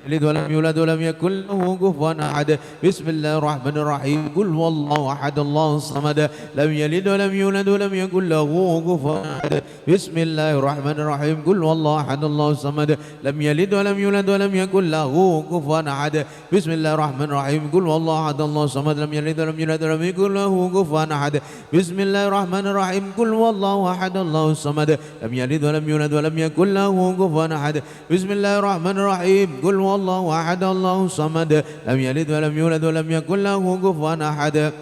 يلد ولم يولد ولم يكن له كفوا أحد بسم الله الرحمن الرحيم قل هو الله أحد الله الصمد لم يلد ولم يولد ولم يكن له كفوا أحد بسم الله الرحمن الرحيم قل هو الله أحد الله الصمد لم يلد ولم يولد ولم يكن له كفوا أحد بسم الله الرحمن الرحيم قل هو الله أحد الله الصمد لم يلد ولم يولد ولم يكن له كفوا أحد بسم الله الرحمن الرحيم قل هو الله أحد الله الصمد لم يلد ولم يولد ولم يكن له كفوا أحد بسم الله الرحمن الرحيم قل هو الله أحد الله الصمد لم يلد ولم يولد ولم يكن له كفوا أحد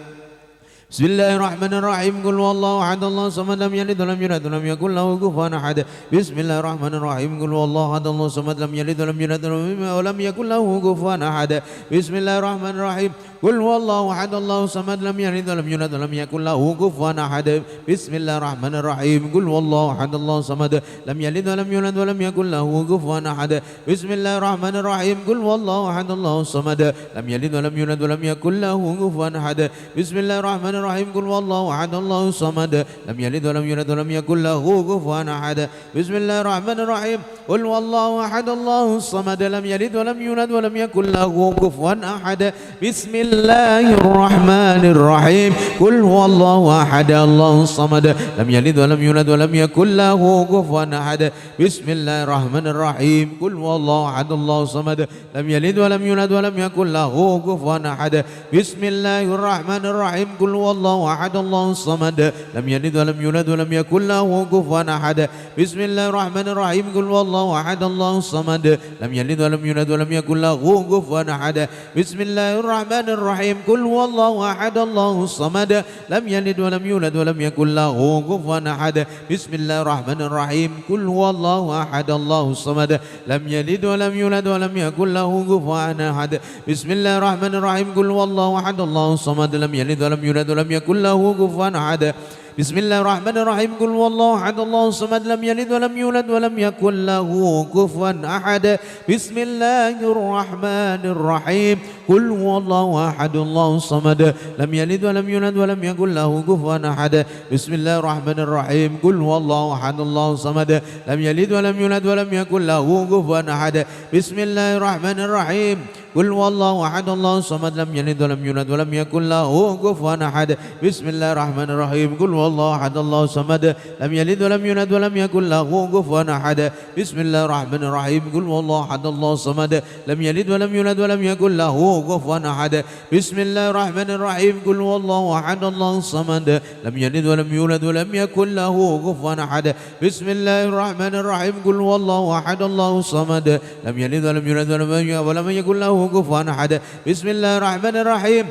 بسم الله الرحمن الرحيم قل هو الله أحد الله الصمد لم يلد ولم يولد ولم يكن له كفوا أحد بسم الله الرحمن الرحيم قل هو الله أحد الله الصمد لم يلد ولم يولد ولم يكن له كفوا أحد بسم الله الرحمن الرحيم قل هو الله أحد الله الصمد لم يلد ولم يولد ولم يكن له كفوا أحد بسم الله الرحمن الرحيم قل هو الله أحد الله الصمد لم يلد ولم يولد ولم يكن له كفوا أحد بسم الله الرحمن الرحيم قل هو الله أحد الله الصمد لم يلد ولم يولد ولم يكن له كفوا أحد بسم الله الرحمن الرحيم قل هو الله أحد الله الصمد لم يلد ولم يولد ولم يكن له كفوا أحد بسم الله الرحمن الرحيم قل هو الله أحد الله الصمد لم يلد ولم يولد ولم يكن له كفوا أحد بسم الله الرحمن الرحيم قل هو الله أحد الله الصمد لم يلد ولم يولد ولم يكن له كفوا أحد بسم الله الرحمن الرحيم قل هو الله أحد الله الصمد لم يلد ولم يولد ولم يكن له كفوا أحد بسم الله الرحمن الرحيم قل هو الله أحد الله الصمد لم يلد ولم يولد ولم يكن له كفوا أحد بسم الله الرحمن الرحيم قل هو الله أحد الله الصمد لم يلد ولم يولد ولم يكن له كفوا أحد بسم الله الرحمن الرحيم قل هو الله أحد الله الصمد لم يلد ولم يولد ولم يكن له كفوا أحد بسم الله الرحمن الرحيم قل هو الله أحد الله الصمد لم يلد ولم يولد ولم يكن له كفوا أحد بسم الله الرحمن الرحيم قل هو الله أحد الله الصمد لم يلد ولم يولد ولم يكن له كفوا أحد بسم الله الرحمن الرحيم قل هو الله أحد الله الصمد لم يلد ولم يولد ولم يكن له كفوا أحد بسم الله الرحمن الرحيم قل هو الله أحد الله الصمد لم يلد ولم يولد ولم يكن له كفوا أحد بسم الله الرحمن الرحيم قل هو الله أحد الله الصمد لم يلد ولم يولد ولم يكن له كفوا أحد بسم الله الرحمن الرحيم قل هو الله أحد الله الصمد لم يلد ولم يولد ولم يكن له كفوا أحد بسم الله الرحمن الرحيم قل هو الله أحد الله الصمد لم يلد ولم يولد ولم يكن له كفوا أحد بسم الله الرحمن الرحيم قل هو الله أحد الله الصمد لم يلد ولم يولد ولم يكن له كفوا أحد بسم الله الرحمن الرحيم قل هو الله أحد الله الصمد لم يلد ولم يولد ولم يكن له كفوا أحد بسم الله الرحمن الرحيم قل هو الله أحد الله الصمد لم يلد ولم يولد ولم يكن له كفوا أحد بسم الله الرحمن الرحيم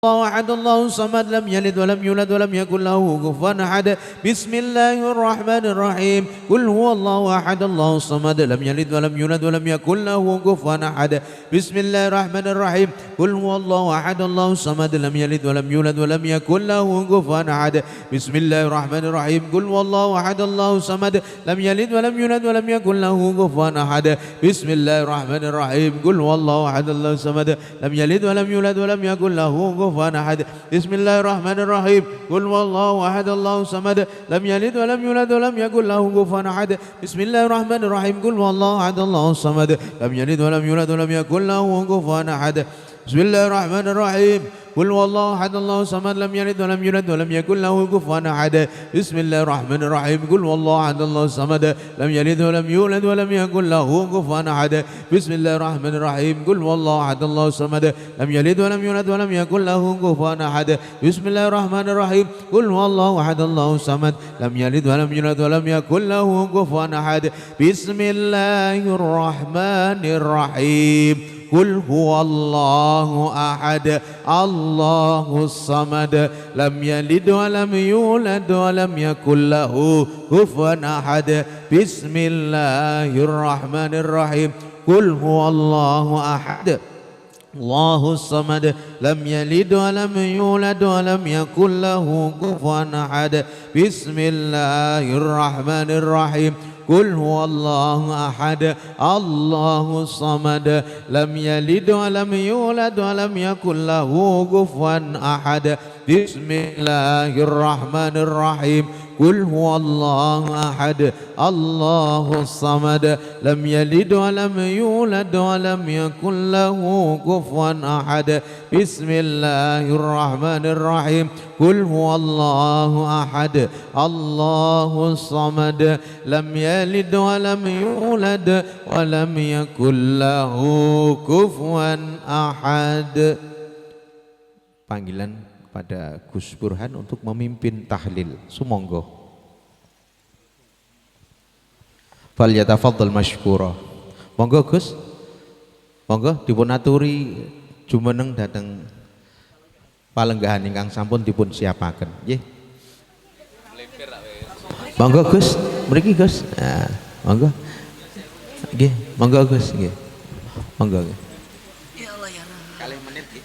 الله أحد الله الصمد لم يلد ولم يولد ولم يكن له كفوا أحد بسم الله الرحمن الرحيم قل هو الله أحد الله الصمد لم يلد ولم يولد ولم يكن له كفوا أحد بسم الله الرحمن الرحيم قل هو الله أحد الله الصمد لم يلد ولم يولد ولم يكن له كفوا أحد بسم الله الرحمن الرحيم قل هو الله أحد الله الصمد لم يلد ولم يولد ولم يكن له كفوا أحد بسم الله الرحمن الرحيم قل هو الله أحد الله الصمد لم يلد ولم يولد ولم يكن له كفوا أحد بسم الله الرحمن الرحيم قل هو الله أحد الله الصمد لم يلد ولم يولد ولم يكن له كفوا أحد بسم الله الرحمن الرحيم قل هو الله أحد الله الصمد لم يلد ولم يولد ولم يكن له كفوا أحد بسم الله الرحمن الرحيم قل هو الله أحد الله الصمد لم يلد ولم يولد ولم يكن له كفوا أحد بسم الله الرحمن الرحيم قل هو الله أحد الله الصمد لم يلد ولم يولد ولم يكن له كفوا أحد بسم الله الرحمن الرحيم قل هو الله أحد الله الصمد لم يلد ولم يولد ولم يكن له كفوا أحد بسم الله الرحمن الرحيم قل هو الله أحد الله الصمد لم يلد ولم يولد ولم يكن له كفوا أحد بسم الله الرحمن الرحيم قل هو الله أحد الله الصمد لم يلد ولم يولد ولم يكن له كفوا أحد بسم الله الرحمن الرحيم قل هو الله أحد الله الصمد لم يلد ولم يولد ولم يكن له كفوا أحد بسم الله الرحمن الرحيم قل هو الله أحد الله الصمد لم يلد ولم يولد ولم يكن له كفوا أحد بسم الله الرحمن الرحيم قل هو الله أحد الله الصمد لم يلد ولم يولد ولم يكن له كفوا أحد بسم الله الرحمن الرحيم قل هو الله أحد الله الصمد لم يلد ولم يولد ولم يكن له كفوا أحد. Panggilan pada Gus Burhan untuk memimpin tahlil. Sumangga. Fal yatafaddal mashkura. Monggo Gus. Monggo dipun aturi jumeneng dhateng palenggahan ingkang sampun dipun siapaken. Nggih. Monggo Gus, mriki Gus. Nah, monggo. Nggih, monggo Gus nggih. Monggo. Ya Allah ya. Kalih menit nggih.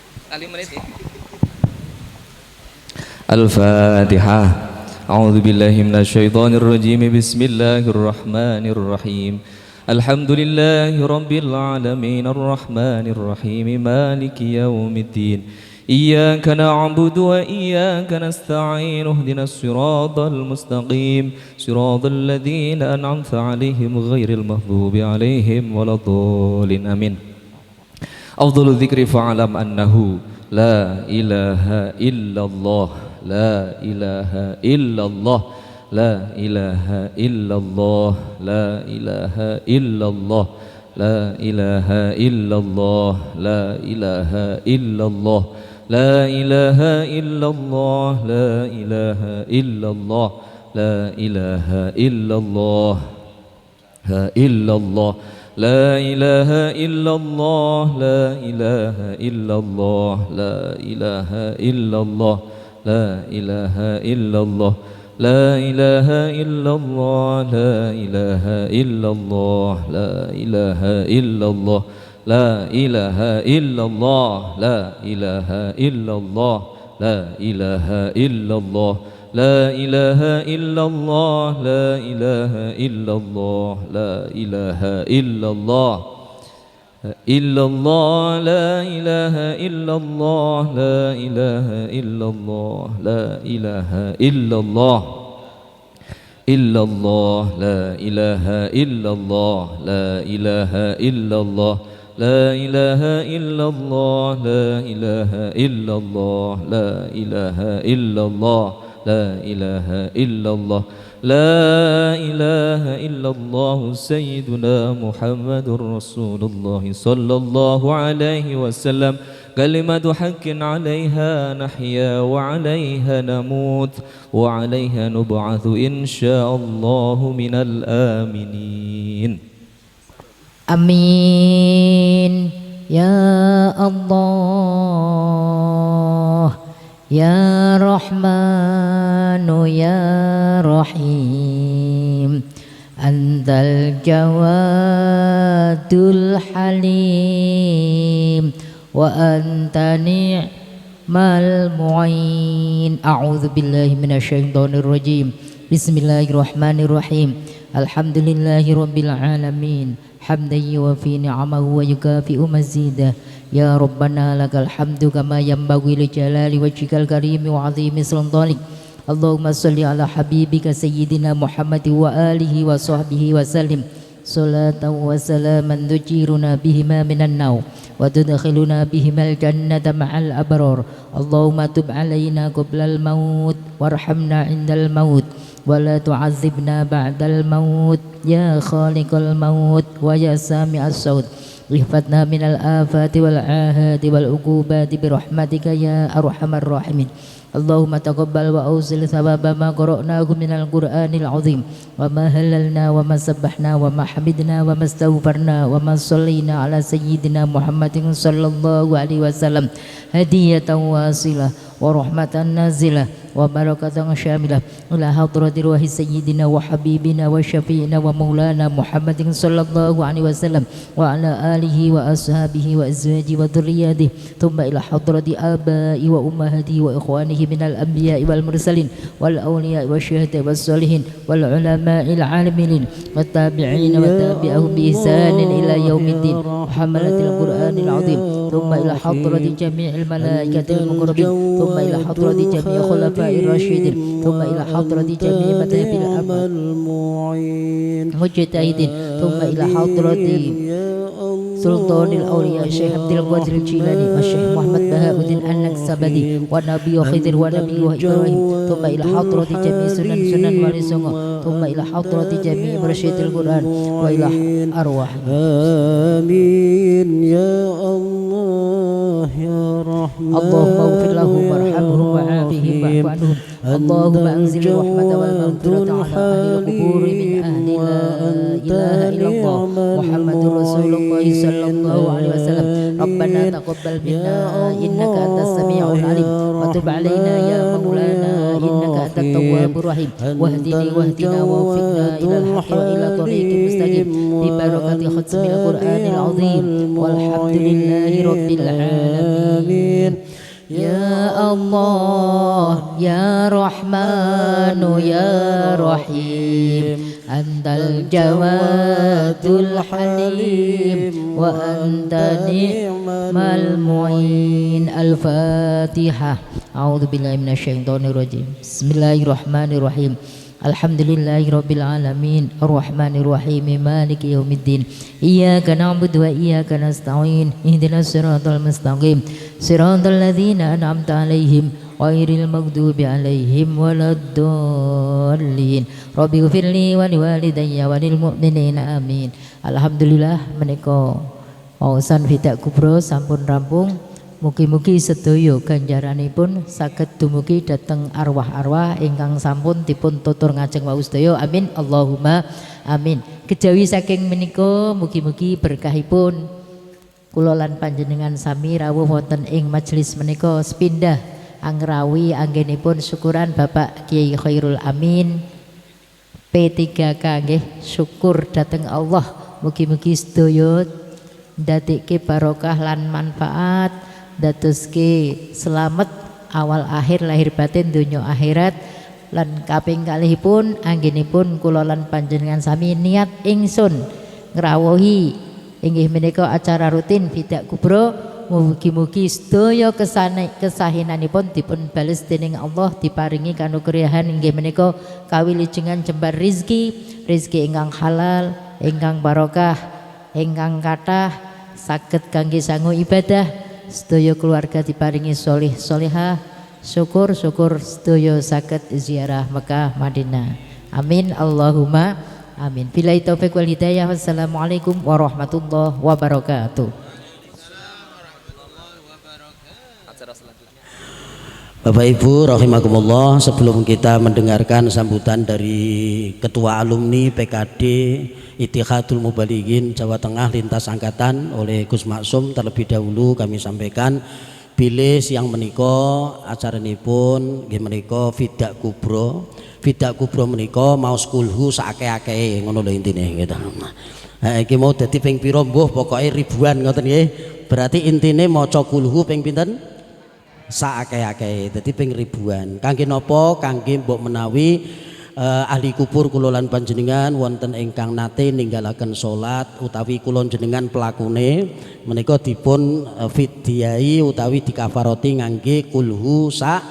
Al-Fatihah. A'udzu billahi minasyaitonir rajim. Bismillahirrahmanirrahim. Alhamdulillahi rabbil alamin arrahmanir rahim maliki yaumiddin. Iyyaka na'budu wa iyyaka nasta'in ihdinas siratal mustaqim siratal ladzina an'amta 'alaihim ghairil maghdubi 'alaihim waladdallin. Amin. Afdhalul dzikri fa'alam annahu la ilaha illallah la ilaha illallah la ilaha illallah la ilaha illallah la ilaha illallah la ilaha illallah la ilaha illallah la ilaha illallah la ilaha illallah la illallah la ilaha illallah la ilaha illallah la ilaha illallah la ilaha illallah la ilaha illallah la ilaha illallah la ilaha illallah la ilaha illallah la ilaha illallah la ilaha illallah la ilaha illallah la ilaha illallah la ilaha illallah illallah la ilaha illallah la ilaha illallah la ilaha illallah illallah la ilaha illallah la ilaha illallah la ilaha illallah la ilaha illallah la ilaha illallah la ilaha illallah la ilaha illallah sayyiduna Muhammadur Rasulullah sallallahu alaihi wasallam kalimatu haqqin 'alaiha nahya wa 'alaiha namut wa 'alaiha nub'atsu insyaallah minal aminin. Amin ya Allah ya Rahmanu ya Rahim Antal Jawadul Halim wa anta ni'mal mu'in. A'udzu billahi minasyaitonir rajim. Bismillahirrahmanirrahim. Alhamdulillahi rabbil alamin. Hamdan yuwafi ni'amahu wa yukafi'u mazidah. Ya Rabbana lakal hamdu kama yanbaghi li jalali wajhikal karimi wa 'azimi sultanik. Allahumma shalli ala habibika sayyidina Muhammad wa alihi wa sahbihi wa sallim salatan wa salaman tujiruna bihima minan nar wa tudkhiluna bihimal jannata ma'al abrar. Allahumma tub alaina qablal maut warhamna 'indal maut wa la tu'adzibna ba'dal maut ya khaliqal maut wa ya sami'as saut. Ihfatna minal afati wal ahati wal uqubati birahmatika ya arhamar rahimin. Allahumma taqabbal wa awsil thawaba ma qara'nahu minal qur'anil azim wa ma halalna wa ma sabbahna wa ma hamidna wa ma astaghfarna wa ma sallina ala sayyidina Muhammadin sallallahu alaihi wasallam hadiyatan wasilah wa rahmatan nazilah wa barakatan syamilah ila hadrati ruhi sayyidina wa habibina wa syafi'ina wa maulana Muhammadin sallallahu alaihi wasallam wa ala alihi wa ashabihi wa azwaji wa dhurriyyatihi thumma ila hadrati abai wa ummahati wa ikhwanihi minal anbiya'i wal mursalin wal awliya'i wasyuhada'i was salihin wal ulama'il amilin wat tabi'in wa tabi'ahum bi ihsanin ila yaumiddin hamalatil qur'anil azim thumma ila hadrati jami'il malaikatil muqarrabin thumma ila hadrati jami'i khulafa'ir rasyidin thumma ila hadrati jami'i madhabil mujtahidin thumma ila hadrati sultanil awliya Syekh Abdul Qadir Jilani wa Syekh Muhammad Bahauddin An-Naksabandi wa Nabi Khidir wa Nabi Ibrahim thumma ila hadrati jami'i sunan wali songo thumma ila hadrati jami'i mursyidil Quran wa ila arwah. Amin ya Allah ya Rahman. Allahumma ighfir lahum warhamhum wa'afihim wa'fu anhum. Allahumma anzil rahmata wal maghfirata ala ahli al-qubur min ahli la ilaha illallah Muhammadur Rasulullah sallallahu alaihi wasallam. ربنا تقبل منا إنك أنت السميع العليم وتب علينا يا مولانا إنك أنت التواب الرحيم واهدني واهدنا ووفقنا إلى الحق وإلى طريق مستقيم ببركة ختم القرآن العظيم والحمد لله رب العالمين. Ya Allah, Ya Rahman, Ya Rahim, Antal Jawadul Halim, wa anta ni'mal mu'in. Al-Fatihah. A'udzu billahi minasyaitonir rajim. Bismillahirrahmanirrahim. Alhamdulillahi rabbil alamin arrahmanir rahim maliki yaumiddin iyyaka na'budu wa iyyaka nasta'in ihdinas siratal mustaqim siratal ladzina an'amta 'alaihim ghairil maghdubi 'alaihim waladdallin rabbi ighfirli wa liwalidayya wa lil mu'minina amin. Alhamdulillah menika wawasan Fidak Kubro sampun rampung. Mugi-mugi sedaya ganjaranipun saged dumugi dhateng arwah-arwah ingkang sampun dipun tutur ngajeng wau sedaya. Amin Allahumma amin. Kejawi saking menika mugi-mugi berkahipun kula lan panjenengan sami rawuh wonten ing majelis menika sepindah angrawi anggenipun syukuran Bapak Kiai Khairul Amin P3K nggih. Syukur dhateng Allah mugi-mugi sedaya ndadekke barokah lan manfaat, dadoske selamat awal akhir lahir batin donya akhirat. Lan kaping kalihipun anggenipun kula lan panjenengan sami niat ingsun ngrawuhi inggih menika acara rutin Fidak Kubro. Mugi-mugi sedaya kesahinanipun dipun bales dening Allah, diparingi kanugrahan inggih menika kawilujengan jembar rizki ingkang halal, ingkang barokah, ingkang kathah saged kangge sangu ibadah. Sedaya keluarga diparingi solih solihah, syukur sedaya saged ziarah Mekah Madinah. Amin Allahumma amin. Billahi taufik wal hidayah. Wassalamualaikum warahmatullahi wabarakatuh. Bapak Ibu rahimakumullah, sebelum kita mendengarkan sambutan dari Ketua Alumni PKD Ittihadul Mubalighin Jawa Tengah lintas angkatan oleh Gus Maksum, terlebih dahulu kami sampaikan bilih siang menika acaranipun nggih menika Fidak Kubro. Fidak Kubro menika maos kulhu sakake-akehe ngono lho intine gitu. Iki mau dadi ping pira mbuh pokoke ribuan ngoten nggih. Berarti intine maca kulhu ping pinten? Sakake-akehe. Dadi ping ribuan. Kangge napa? Kangge mbok menawi ahli kubur kula lan panjenengan wonten ingkang nate ninggalaken salat utawi kula jenengan pelakune menika dipun fidyai utawi dikafaroti ngangge kulhu sak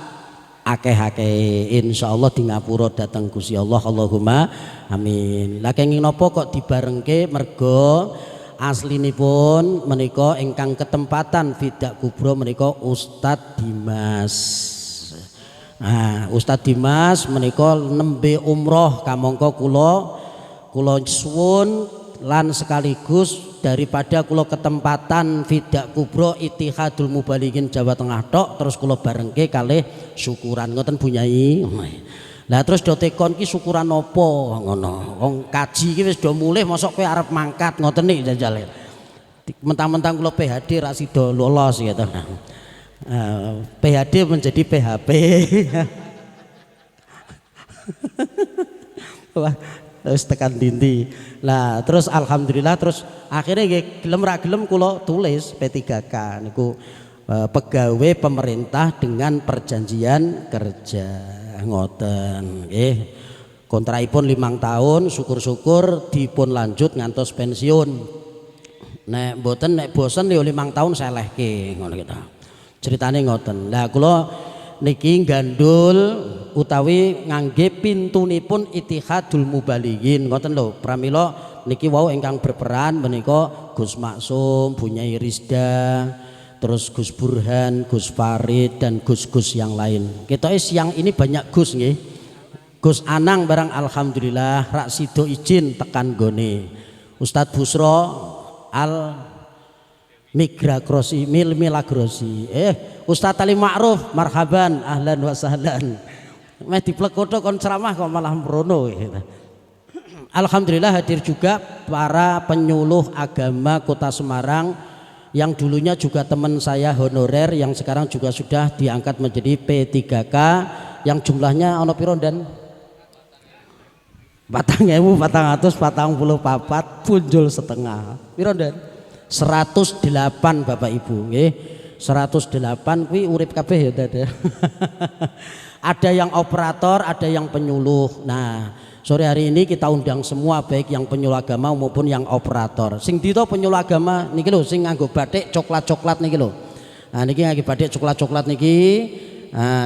akeh-akeh. Insyaallah di ngapura dhateng Gusti Allah. Allahumma amin. Lah kenging napa kok dibarengke? Mergo aslinipun menika ingkang ketempatan Fidak Kubro menika Ustadz Dimas. Nah, Ustadz Dimas menika nembe umroh kamangka kula suwun lan sekaligus daripada kula ketempatan Fidak Kubro Ittihadul Mubalighin Jawa Tengah tok terus kula barengke kalih syukuran ngoten Bu Nyai. Lah terus do tekon ki syukuran apa ngono. Wong kaji ki wis do mulih mosok kowe arep mangkat ngoten nik jajal. Mentang-mentang kula PhD ra sida lolos gitu. PhD menjadi PHP. Wah, terus tekan dindi. Lah terus alhamdulillah terus akhirnya gelem ra gelem kula tulis P3K niku pegawai pemerintah dengan perjanjian kerja ngoten nggih. Kontrakipun 5 tahun, syukur-syukur dipun lanjut ngantos pensiun. Nek mboten nek bosen yo 5 tahun selehke ngono kita. Ceritane ngoten. Lah kula niki gandul utawi ngangge pintunipun Ittihadul Mubalighin ngoten lho. Pramila niki wau ingkang berperan menika Gus Maksum, Bu Nyai Rizda, terus Gus Burhan, Gus Farid dan Gus-gus yang lain. Ketoke siang ini banyak Gus nggih. Gus Anang barang alhamdulillah rak sido izin tekan gone. Ustadz Busro Al Migragrosi Milagrosi. Ustadz Ali Ma'ruf marhaban ahlan wa sahlan. Meh diplekoto kon ceramah kok malah mrono gitu. Alhamdulillah hadir juga para penyuluh agama Kota Semarang yang dulunya juga teman saya honorer yang sekarang juga sudah diangkat menjadi P3K yang jumlahnya ono piro dan 4.444 punjul setengah piro dan 108 Bapak Ibu nggih 108 kuwi urip kabeh ya Dad. Ada yang operator, ada yang penyuluh. Nah, sore hari ini kita undang semua baik yang penyuluh agama maupun yang operator. Sing dito penyuluh agama niki lho sing nganggo batik coklat-coklat niki lho. Nah niki nganggo batik coklat-coklat niki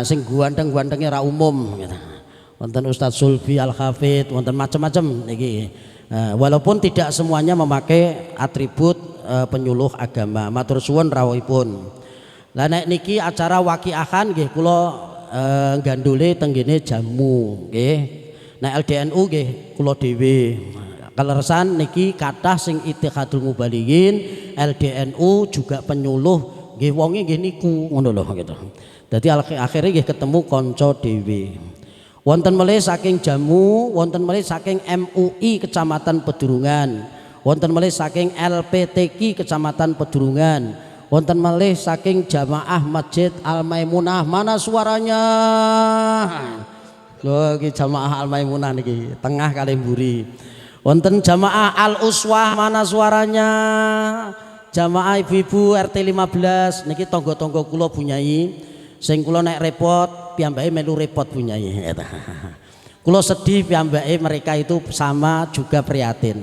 sing guanteng-guantenge ra umum gitu. Wonten Ustadz Sulbi Al-Hafid, wonten macam-macam niki. Walaupun tidak semuanya memakai atribut penyuluh agama. Matur suwun rawuhipun. Lah nek niki acara waqiahan nggih kula gandule tenggene jamu nggih. Nek LDNU nggih kula dhewe. Kaleresan niki kathah sing Ittikhadul Mubalighin, LDNU juga penyuluh nggih wonge nggih niku ngono lho gitu. Dadi akhire nggih ketemu kanca dhewe. Wonten melih saking jamu, wonten melih saking MUI Kecamatan Pedurungan, wonten melih saking LPTQ Kecamatan Pedurungan, wonten melih saking jamaah Masjid Al Maimunah. Mana suaranya? Lho iki jamaah Al Maimunah niki, tengah kali mburi. Wonten jamaah Al Uswah, mana suaranya? Jamaah ibu-ibu RT 15 niki tangga-tangga kula bunyai. Sing kula nek repot piyambake melu repot bunyai. Kula sedih piyambake mereka itu sama juga prihatin.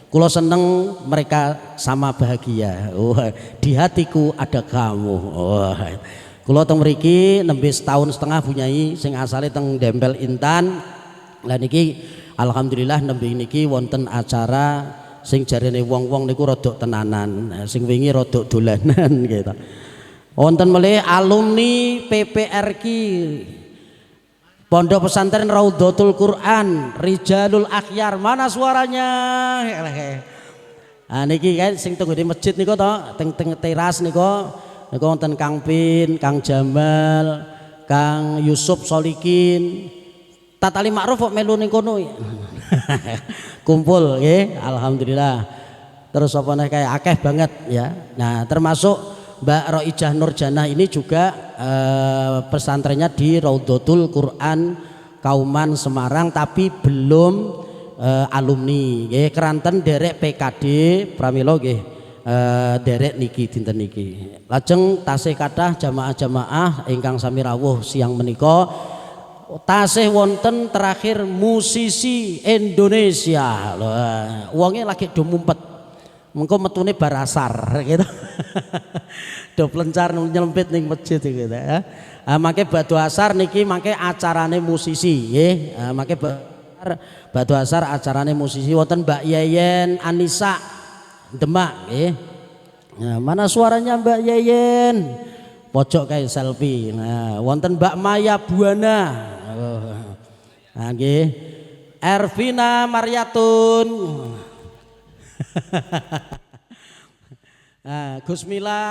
Kula seneng mereka sama bahagia. Oh, di hatiku ada kamu. Oh. Kula teng mriki nembe setahun setengah bunyai sing asale teng Dempel Intan. Lah niki alhamdulillah nembe niki wonten acara sing jarene wong-wong niku rodok tenanan, sing wingi rodok dolanan gitu. Wonten melih alumni PPRQ Pondok Pesantren Raudhatul Quran Rijalul Akhyar, mana suaranya? Nah niki kan sing tunggu di masjid niku to, teng teras niku wonten Kang Pin, Kang Jamal, Kang Yusuf Solikin. Tatali Ma'ruf kok melu ning kono. Kumpul nggih, alhamdulillah. Terus apa nek kayak akeh banget ya. Nah, termasuk Mbak Roijah Nurjanah ini juga pesantrennya di Raudhatul Quran Kauman Semarang tapi belum alumni nggih. Keranten derek PKD pramila nggih derek niki dinten niki. Lajeng tasih kathah jamaah-jamaah ingkang sami rawuh siang menika tasih wonten terakhir musisi Indonesia. Wonge lagi do mumpet. Mengko metune barasar gitu. Do plencar nyelempit ning masjid gitu ya. Mangke batu asar niki mangke acarane musisi nggih. Mangke batu asar acarane musisi wonten Mbak Yeyen Anissa Demak nggih. Nah, mana suaranya Mbak Yeyen? Pojok kayak selfie. Nah, wonten Mbak Maya Buana. Nah, nggih. Ervina Maryatun. Nah, Gus Mila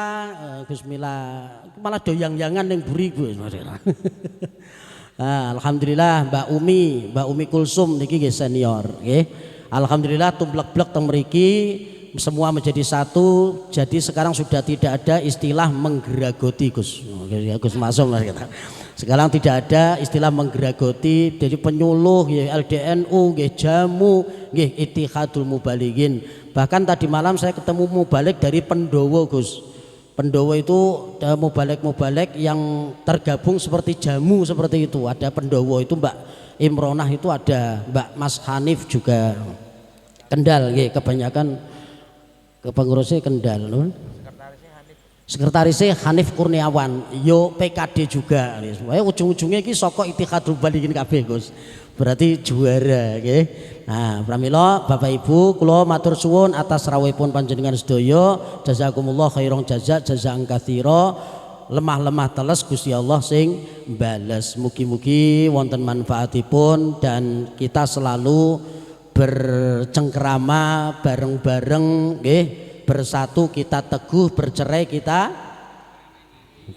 malah doyang-yangan yang buri gue. Nah, alhamdulillah Mbak Umi Kulsum niki nggih senior nggih. Alhamdulillah tumblek-blek teng mriki semua menjadi satu. Jadi sekarang sudah tidak ada istilah menggeragoti Gus. Gus Masum lah kita. Sekarang tidak ada istilah menggeragoti, jadi penyuluh ya LDNU nggih jamu nggih Ittikhadul Mubalighin. Bahkan tadi malam saya ketemu mubalik dari Pendowo Gus. Pendowo itu mubalik yang tergabung seperti jamu seperti itu. Ada Pendowo itu Mbak Imronah itu ada, Mbak Mas Hanif juga Kendal nggih kebanyakan kepengurusnya Kendal no? Sekretarisnya Hanif Kurniawan, yo PKD juga. Ujung-ujungnya iki saka Ittikhadul Mubalighin kabeh Gus. Berarti juara nggih. Nah, pramila Bapak Ibu kula matur suwun atas rawuhipun panjenengan sedaya. Jazakumullah khairan jazaan katsira. Lemah-lemah teles Gusti Allah sing bales. Mugi-mugi wonten manfaatipun dan kita selalu bercengkrama bareng-bareng nggih. Bersatu kita teguh, bercerai kita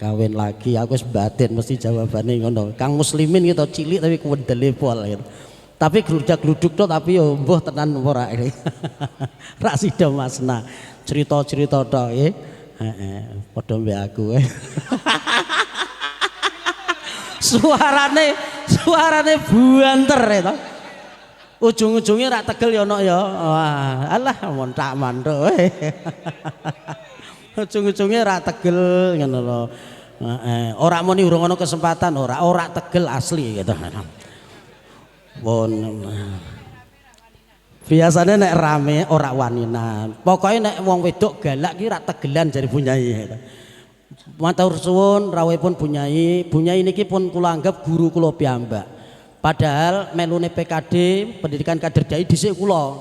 kawin lagi. Aku wis batin mesti jawabannya ngono. Kang Muslimin gitu cilik tapi kuwendele pol gitu. Tapi gludak-gluduk to tapi yo mbuh tenan ora iki. Ra sida masna. Cerita-cerita tok nggih. Padha mbek aku. Suarane buanter to. Ujung-ujungnya rak tegel ya ono ya. Wah, alah montak mantuk. Ujung-ujungnya rak tegel ngono lho. Ora muni urung ana kesempatan ora tegel asli gitu. Pun biasanya nek rame ora waninan. Pokoknya nek wong wedok galak ki rak tegelan jare Bunyai. Matur suwun rawuhipun Bunyai. Bunyai niki pun kula anggap guru kula piyambak. Padahal melune PKD pendidikan kader dai dhisik kula.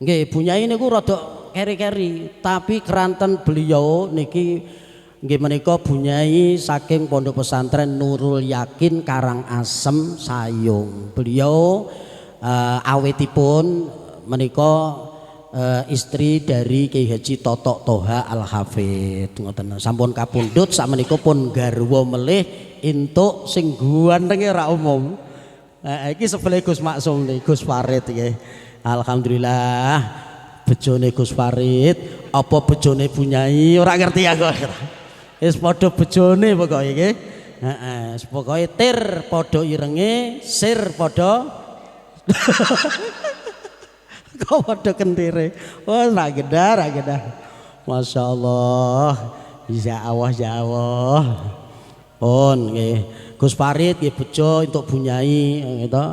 Nggih, Bunyai niku rada keri-keri, tapi keranten beliau niki nggih menika Bunyai saking Pondok Pesantren Nurul Yakin Karangasem Sayung. Beliau awetipun menika istri dari Kiai Haji Totok Toha Al Hafid. Ngoten sampun kapundhut sakmenika pun garwa melih entuk sing guantenge ra umum. Iki sebelah Gus Maksum nih, Gus Farid nggih. Alhamdulillah bejone Gus Farid apa bejone Bunyai ora ngerti aku. Wis padha bejone pokoke nggih. Heeh, pokoke tir padha irenge, sir padha kok padha kentire. Oh, ra gedah. Masyaallah. Ya Allah. Pun nggih. Gus Farid nggih bejo entuk Bunyai gitu.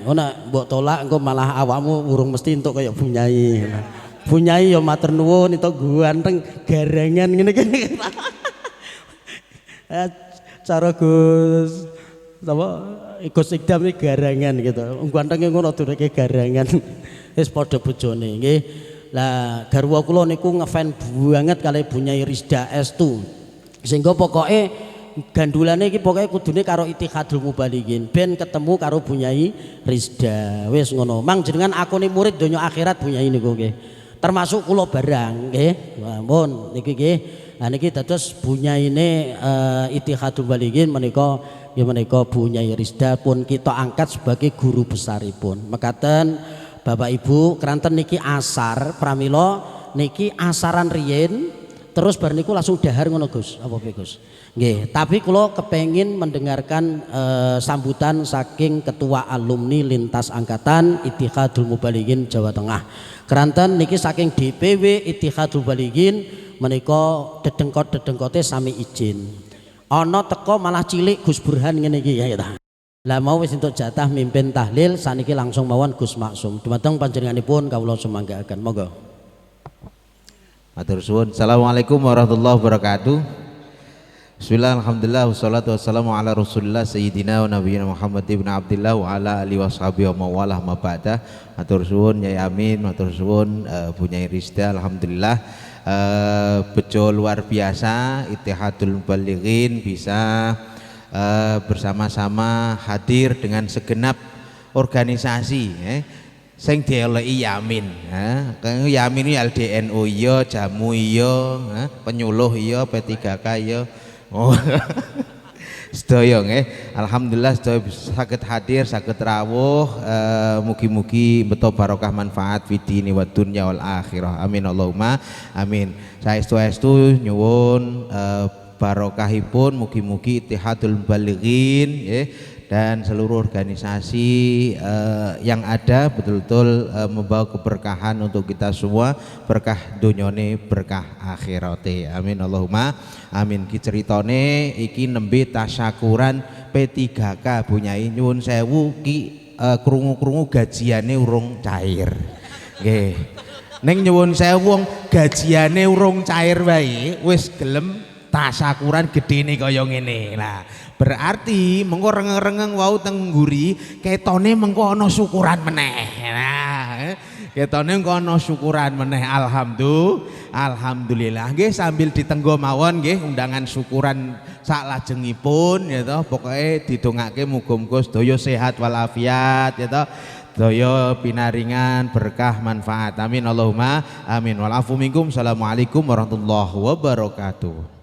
Nek mbok tolak engko malah awakmu urung mesti entuk kaya Bunyai. Bunyai ya matur nuwun entuk ganteng garangan ngene-ngene. Cara Gus apa Gus Ikdam iki garangan gitu. Gantenge ngono dureke garangan. Wis padha bojone nggih. Lah garwa kula niku ngefan banget kali Bunyai Rizda Estu. Sehingga pokoke gandulane iki pokoke kudune karo Ittihadul Mubalighin ben ketemu karo Bunyai Rizda. Wis ngono. Mang jenengan akune murid donya akhirat Bunyai niku nggih. Termasuk kula barang nggih. Ampun niki nggih. Nah niki dados Bunyaine Ittihadul Mubalighin menika ya menika Bunyai Rizda pun kita angkat sebagai guru besaripun. Mekaten Bapak Ibu keranten niki asar pramila niki asaran riyin terus bar niku langsung dahar ngono Gus. Apa piye Gus? Nggih, tapi kula kepengin mendengarkan sambutan saking ketua alumni lintas angkatan Ittihadul Mubalighin Jawa Tengah. Keranten niki saking DPW Ittihadul Mubalighin menika dedengkot-dedengkote sami izin. Ana teko malah cilik Gus Burhan ngene iki ya ta. Lah mau wis entuk jatah mimpin tahlil saniki langsung mawon Gus Maksum. Dumateng panjenenganipun kawula sumanggaaken. Monggo. Matur suwun. Assalamualaikum warahmatullahi wabarakatuh. Bismillah, alhamdulillah, wassalatu wassalamu ala rasulillah sayyidina wa nabiyina Muhammad ibn Abdillah wa ala alihi washabihi wa mawalah ma ba'da. Matur suwun Nyai Amin, matur suwun Bunyai Rizda. Alhamdulillah bejo luar biasa Ittihadul Mubalighin bisa bersama-sama hadir dengan segenap organisasi sing dieleki Yamin. Kang Yamin iki LDNU iya, Jamu iya, penyuluh iya, P3K iya. Oh. Sedaya nggih. Alhamdulillah sedaya saged hadir, saged rawuh. Mugi-mugi beto barokah manfaat fidini wa dunya wal akhirah. Amin Allahumma amin. Saestu-estu nyuwun barokahipun mugi-mugi Ittihadul Mubalighin nggih. Dan seluruh organisasi yang ada betul-betul membawa keberkahan untuk kita semua, berkah dunyane berkah akhirate. Amin Allahumma amin. Ki ceritane iki nembe tasyakuran P3K Bunyai nyuwun sewu ki krungu-krungu gajiane urung cair. Nggih. Ning nyuwun sewu wong gajiane urung cair wae wis gelem tasyakuran gedene kaya ngene. Nah, berarti mengko rengeng-rengeng wau teng ngguri ketone mengko ana syukuran meneh. Nah, ketone mengko ana syukuran meneh. Alhamdulillah. Nggih sambil ditenggo mawon nggih undangan syukuran saklajengipun ya toh. Pokoke didongake muga-muga sedaya sehat walafiat ya toh. Daya pinaringan berkah manfaat. Amin Allahumma amin. Wal afu minkum. Assalamualaikum warahmatullahi wabarakatuh.